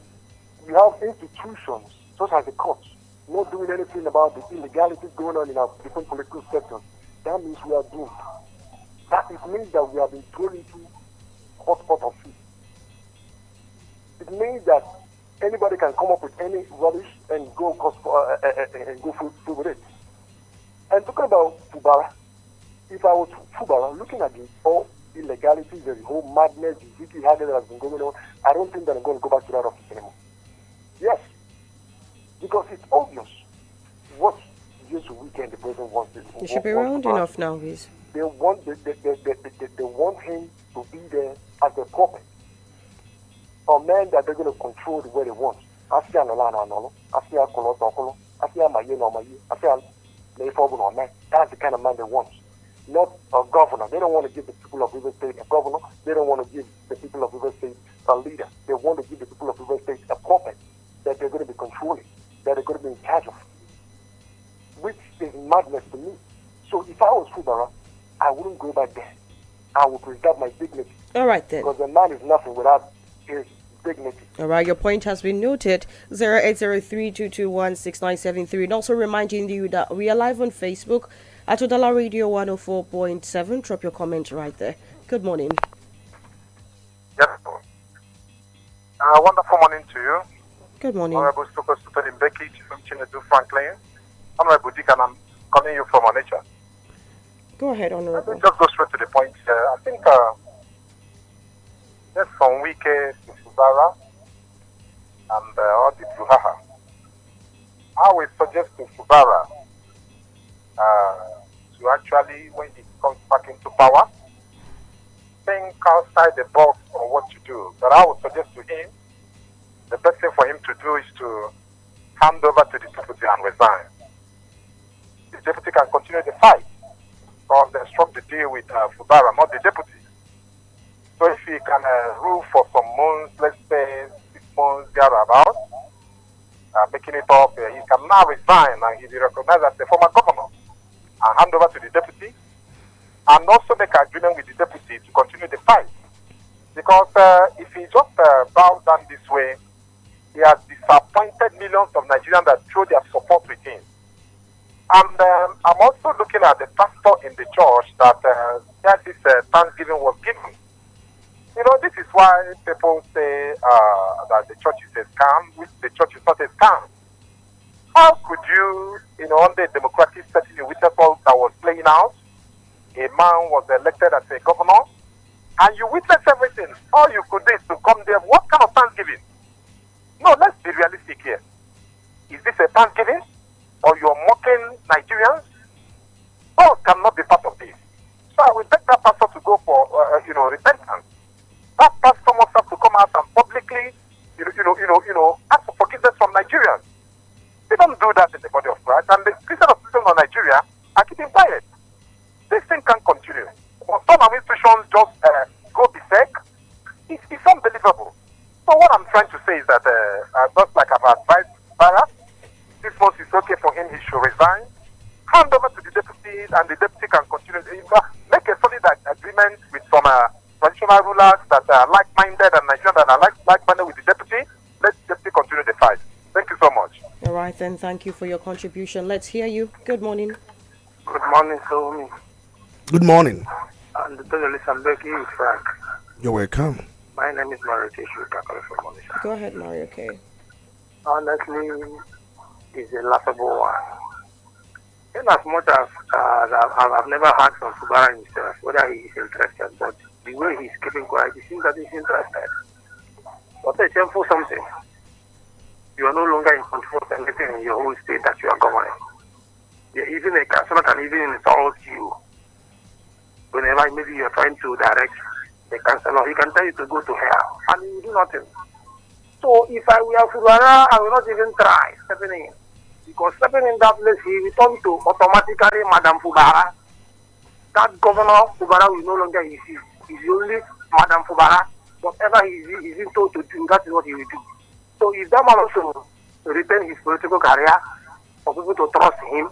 you have institutions such as the courts not doing anything about the illegalities going on in our different political sectors, that means we are doomed. It means that we have been thrown into hot pot of heat. It means that anybody can come up with any rubbish and go through with it. And talking about Fubara, if I was Fubara, looking at the whole illegality, the whole madness, the ziki that has been going on, I don't think that I'm going to go back to that office anymore. Yes, because it's obvious what this weekend the president wants. You should be round enough now, please. They want him to be there as a puppet, a man that they're going to control the way they want. That's the kind of man they want. Not a governor. They don't want to give the people of River State a governor. They don't want to give the people of River State a leader. They want to give the people of River State a puppet that they're going to be controlling, that they're going to be in charge of, which is madness to me. So if I was Fubara, I wouldn't go back there. I would preserve my dignity. All right then. Because the man is nothing without his dignity. All right, your point has been noted. 0803-221-6973. And also reminding you that we are live on Facebook at Udala Radio 104.7. Drop your comment right there. Good morning. Yes. Wonderful morning to you. Good morning. Honorable Olisa Mbeki, Ebuka Franklin. Honorable Dick, and I'm calling you from Onitsha. Go ahead, Honorable. Let me just go straight to the point. I think there's some wicked Udala and all the Buhaha. I will suggest to Fubara to actually, when he comes back into power, think outside the box on what to do. But I would suggest to him, the best thing for him to do is to hand over to the deputy and resign. The deputy can continue the fight, because they struck the deal with Fubara, not the deputy. So if he can rule for some months, let's say 6 months, thereabout, making it up, he can now resign and he be recognized as the former governor and hand over to the deputy, and also make an agreement with the deputy to continue the fight. Because if he just bows down this way, he has disappointed millions of Nigerians that show their support with him. And I'm also looking at the pastor in the church that this Thanksgiving was given. You know, this is why people say that the church is a scam, which the church is not a scam. How could you, under a democratic setting, you witness all that was playing out? A man was elected as a governor, and you witnessed everything. All you could do is to come there. What kind of Thanksgiving? No, let's be realistic here. Is this a Thanksgiving? Or you're mocking Nigerians? God cannot be part of this. So I will beg that pastor to go for, repentance. That pastor must have to come out and publicly, ask for forgiveness from Nigerians. They don't do that in the body of Christ, and the Christian association of Nigeria are keeping quiet. This thing can continue. But some administrations just go berserk. It's unbelievable. So what I'm trying to say is that, just like I've advised Barra, 6 months is okay for him, he should resign, hand over to the deputy, and the deputy can continue. Make a solid agreement with some traditional rulers that are like-minded and Nigerians that are like-minded with the deputy. Let the deputy continue the fight. Thank you so much. All right, then. Thank you for your contribution. Let's hear you. Good morning. Good morning, Somi. Good morning. And the Olisa Mbeki is Frank. You're welcome. My name is Mario Ebuka from Onitsha. Go ahead, Mario. Okay. Honestly, it's a laughable one. In as much as I've never heard from Fubara himself whether he is interested, but the way he's keeping quiet, it seems that he's interested. What a shameful something. You are no longer in control of anything in your own state that you are governing. Even a councillor can even insult you. Whenever maybe you are trying to direct the councillor, he can tell you to go to hell, and you do nothing. So if I were Fubara, I will not even try stepping in. Because stepping in that place, he returned to automatically Madam Fubara. That governor Fubara will no longer exist. He's only Madam Fubara. Whatever he is told to do, that is what he will do. So if that man also retain his political career, for people to trust him,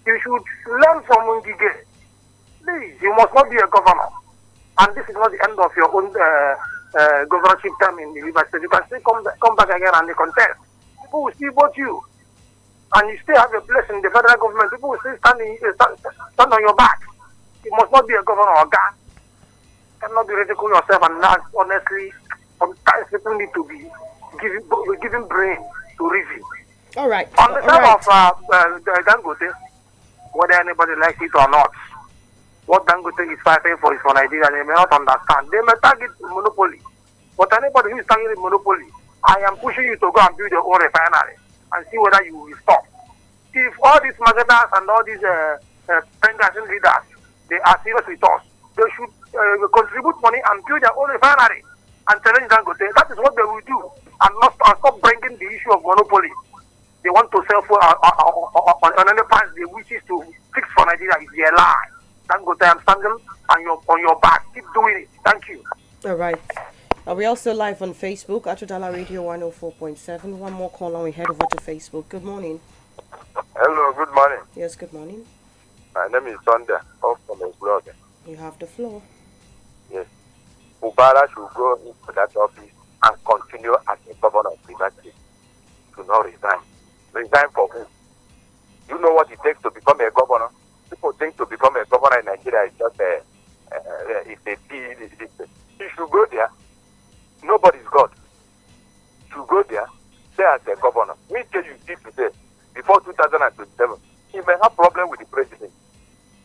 you should learn from Ngige. Please, you must not be a governor. And this is not the end of your own governorship term in the River State. You can still come back again and contest. People will still vote you. And you still have a place in the federal government. People will still stand on your back. You must not be a governor or guy. You cannot be ridicule yourself, and that honestly, sometimes people need to be giving brain to reason. All right. On the side of Dangote, whether anybody likes it or not, what Dangote is fighting for is for Nigeria. They may not understand. They may target monopoly. But anybody who is targeting monopoly, I am pushing you to go and build your own refinery and see whether you will stop. If all these marketers and all these pension leaders, they are serious with us, they should contribute money and build their own refinery and challenge Dangote. That is what they will do, and stop bringing the issue of monopoly. They want to sell for on any price they wishes to fix for Nigeria is their lie. Dangote, I'm standing on your back. Keep doing it. Thank you. All right. We also live on Facebook at Udala Radio 104.7. One more call and we head over to Facebook. Good morning. Hello, good morning. Yes, good morning. My name is Sunday, off from his blog. You have the floor. Yes. Ubara should go into that office and continue as a governor of Rivers State. To not resign. Resign for who? You know what it takes to become a governor? People think to become a governor in Nigeria is just if they see you should go there. Nobody's God. You go there, stay as a governor. We tell you this today, before 2027, you may have problem with the president.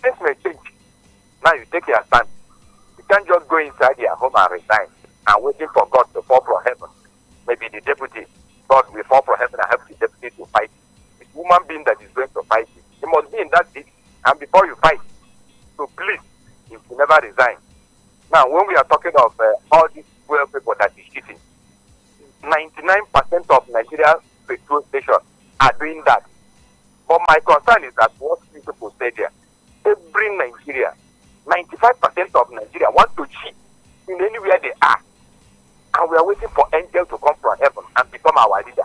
Things may change. Now you take your stand. You can't just go inside your home and resign and waiting for God to fall from heaven. Maybe the deputy, God will fall from heaven and help the deputy to fight. It's human being that is going to fight you. You must be in that seat, and before you fight, never resign. Now, when we are talking of all these well people that is cheating, 99% of Nigeria's petrol stations are doing that. But my concern is that what people say there, every Nigeria, 95% of Nigeria want to cheat in anywhere they are. And we are waiting for angels to come from heaven and become our leader.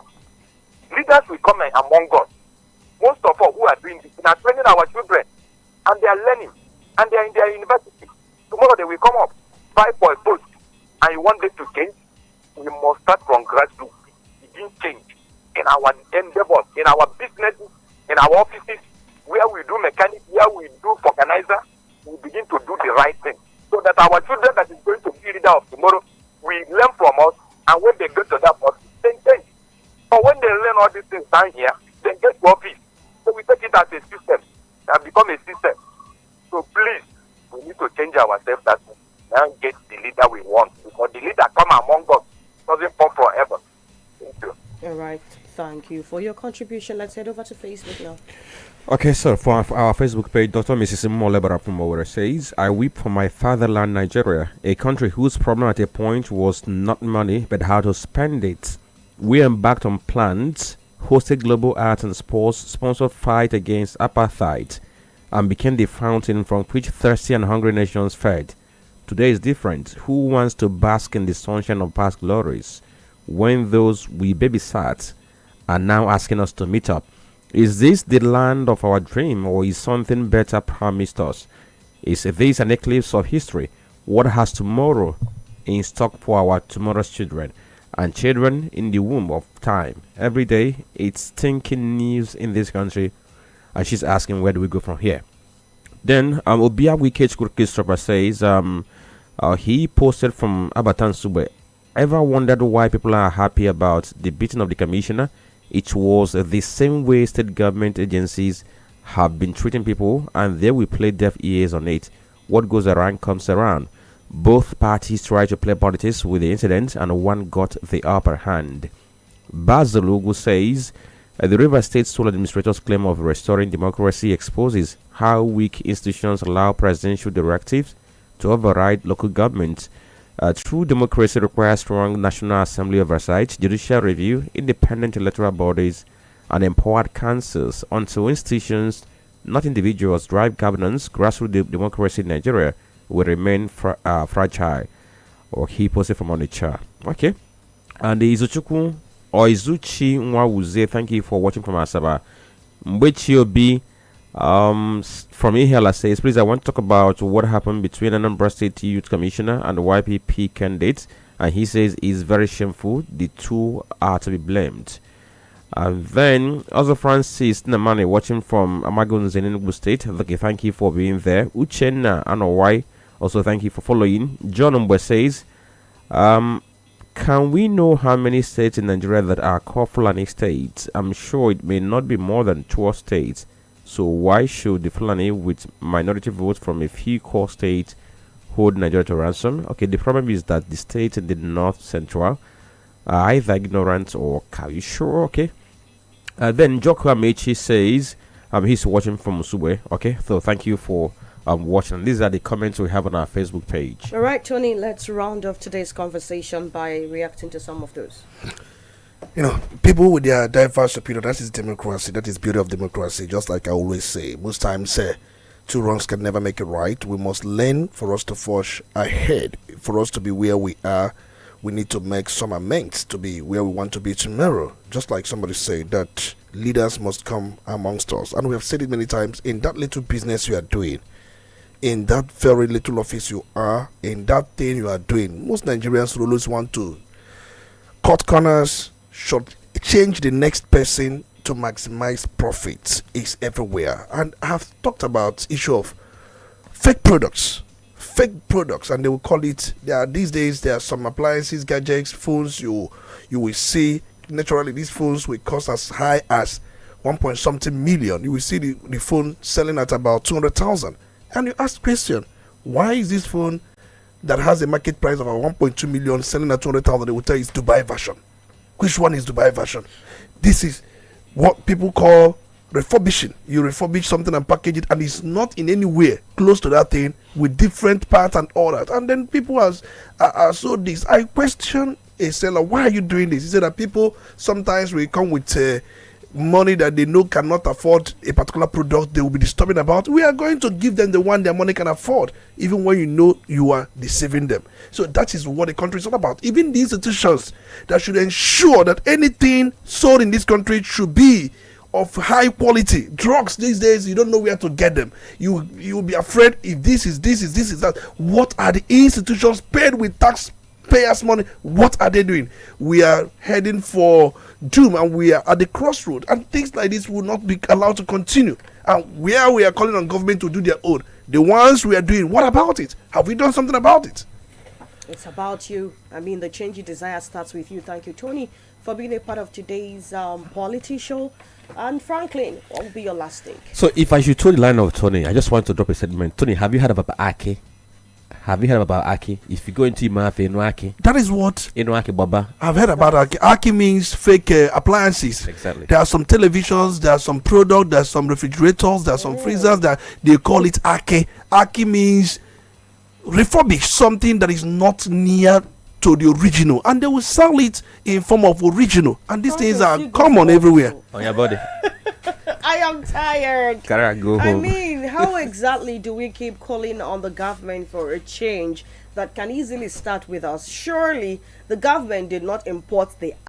Leaders will come among us. Most of us who are doing this, are training our children, and they are learning, and they are in their university. Tomorrow they will come up, fight for a post, and you want them to change. We must start from grassroots, begin change in our endeavors, in our businesses, in our offices, where we do mechanics, where we do organizer. We begin to do the right thing, so that our children that is going to be leader of tomorrow will learn from us, and when they go to that office, they change. But when they learn all these things down here, they get to office. So we take it as a system, and become a system. So please, we need to change ourselves that and get the leader we want. Because the leader come among us doesn't come from heaven. Thank you. All right. Thank you for your contribution. Let's head over to Facebook now. Okay, so for our Facebook page, Dr. Mrs. Molebara from Owerri says, I weep for my fatherland, Nigeria, a country whose problem at a point was not money, but how to spend it. We embarked on plans, hosted global arts and sports, sponsored fight against apartheid, and became the fountain from which thirsty and hungry nations fed. Today is different. Who wants to bask in the sunshine of past glories when those we babysat are now asking us to meet up? Is this the land of our dream, or is something better promised us? Is this an eclipse of history? What has tomorrow in stock for our tomorrow's children and children in the womb of time? Every day it's stinking news in this country, and she's asking, where do we go from here? Then Obia Wikech Christopher says he posted from Abatan Sube. Ever wondered why people are happy about the beating of the commissioner? It was the same way state government agencies have been treating people, and they will play deaf ears on it. What goes around comes around. Both parties try to play politics with the incident, and one got the upper hand. Bazalugu says the River State Sole Administrator's claim of restoring democracy exposes how weak institutions allow presidential directives to override local governments. True democracy requires strong National Assembly oversight, judicial review, independent electoral bodies, and empowered councils. Until institutions, not individuals, drive governance, grassroots democracy in Nigeria will remain fragile. Or he posted from Onitsha. Okay. And Izuchukwu or Izuchi Nwawuze, thank you for watching from Asaba. Mbechi Obi from Ihiala says, please, I want to talk about what happened between Anambra State Youth Commissioner and the YPP candidate, and he says it's very shameful. The two are to be blamed. And then also Francis Namane watching from Amagun Zeningu State. Okay, thank you for being there. Uchenna Anowai, also thank you for following. John Umbe says, can we know how many states in Nigeria that are called Fulani states? I'm sure it may not be more than 12 states. So why should the Fulani with minority votes from a few core states hold Nigeria to ransom? Okay, the problem is that the states in the north central are either ignorant or sure. Okay. Then Joko Amechi says he's watching from Musube. Okay, so thank you for watching. These are the comments we have on our Facebook page. All right, Tony, let's round off today's conversation by reacting to some of those. You know, people with their diverse opinion, that is democracy, that is beauty of democracy. Just like I always say, most times two wrongs can never make it right. We must learn for us to forge ahead. For us to be where we are, we need to make some amends to be where we want to be tomorrow. Just like somebody said, that leaders must come amongst us. And we have said it many times, in that little business you are doing, in that very little office you are, in that thing you are doing, most Nigerians will always want to cut corners, should change the next person to maximize profits. Is everywhere. And I have talked about issue of fake products, and they will call it, these days there are some appliances, gadgets, phones you will see. Naturally, these phones will cost as high as 1.something million. You will see the phone selling at about 200,000, and you ask question, why is this phone that has a market price of 1.2 million selling at 200,000? They will tell you it's Dubai version. Which one is Dubai version? This is what people call refurbishing. You refurbish something and package it, and it's not in any way close to that thing with different parts and all that. And then people are so this. I question a seller, why are you doing this? He said that people sometimes will come with money that they know cannot afford a particular product they will be disturbing about. We are going to give them the one their money can afford, even when you know you are deceiving them. So that is what the country is all about. Even the institutions that should ensure that anything sold in this country should be of high quality. Drugs these days, you don't know where to get them. You'll be afraid if this is that. What are the institutions paid with taxpayers' money? What are they doing? We are heading for doom, and we are at the crossroad, and things like this will not be allowed to continue. And where we are calling on government to do their own, the ones we are doing, what about it? Have we done something about it? It's about you. I mean, the change you desire starts with you. Thank you, Tony, for being a part of today's Polity show. And Franklin, what will be your last take? So if I should throw the line of Tony, I just want to drop a statement. Tony, have you heard about Aki? Have you heard about Aki? If you go into Imafe, Aki. That is what? Aki Baba. I've heard about Aki. Aki means fake appliances. Exactly. There are some televisions, there are some products, there are some refrigerators, there are some freezers that they call it Aki. Aki means refurbish something that is not near to the original, and they will sell it in form of original. And these things are common everywhere. On your body. I am tired. Go home. I mean, how exactly do we keep calling on the government for a change that can easily start with us? Surely the government did not import the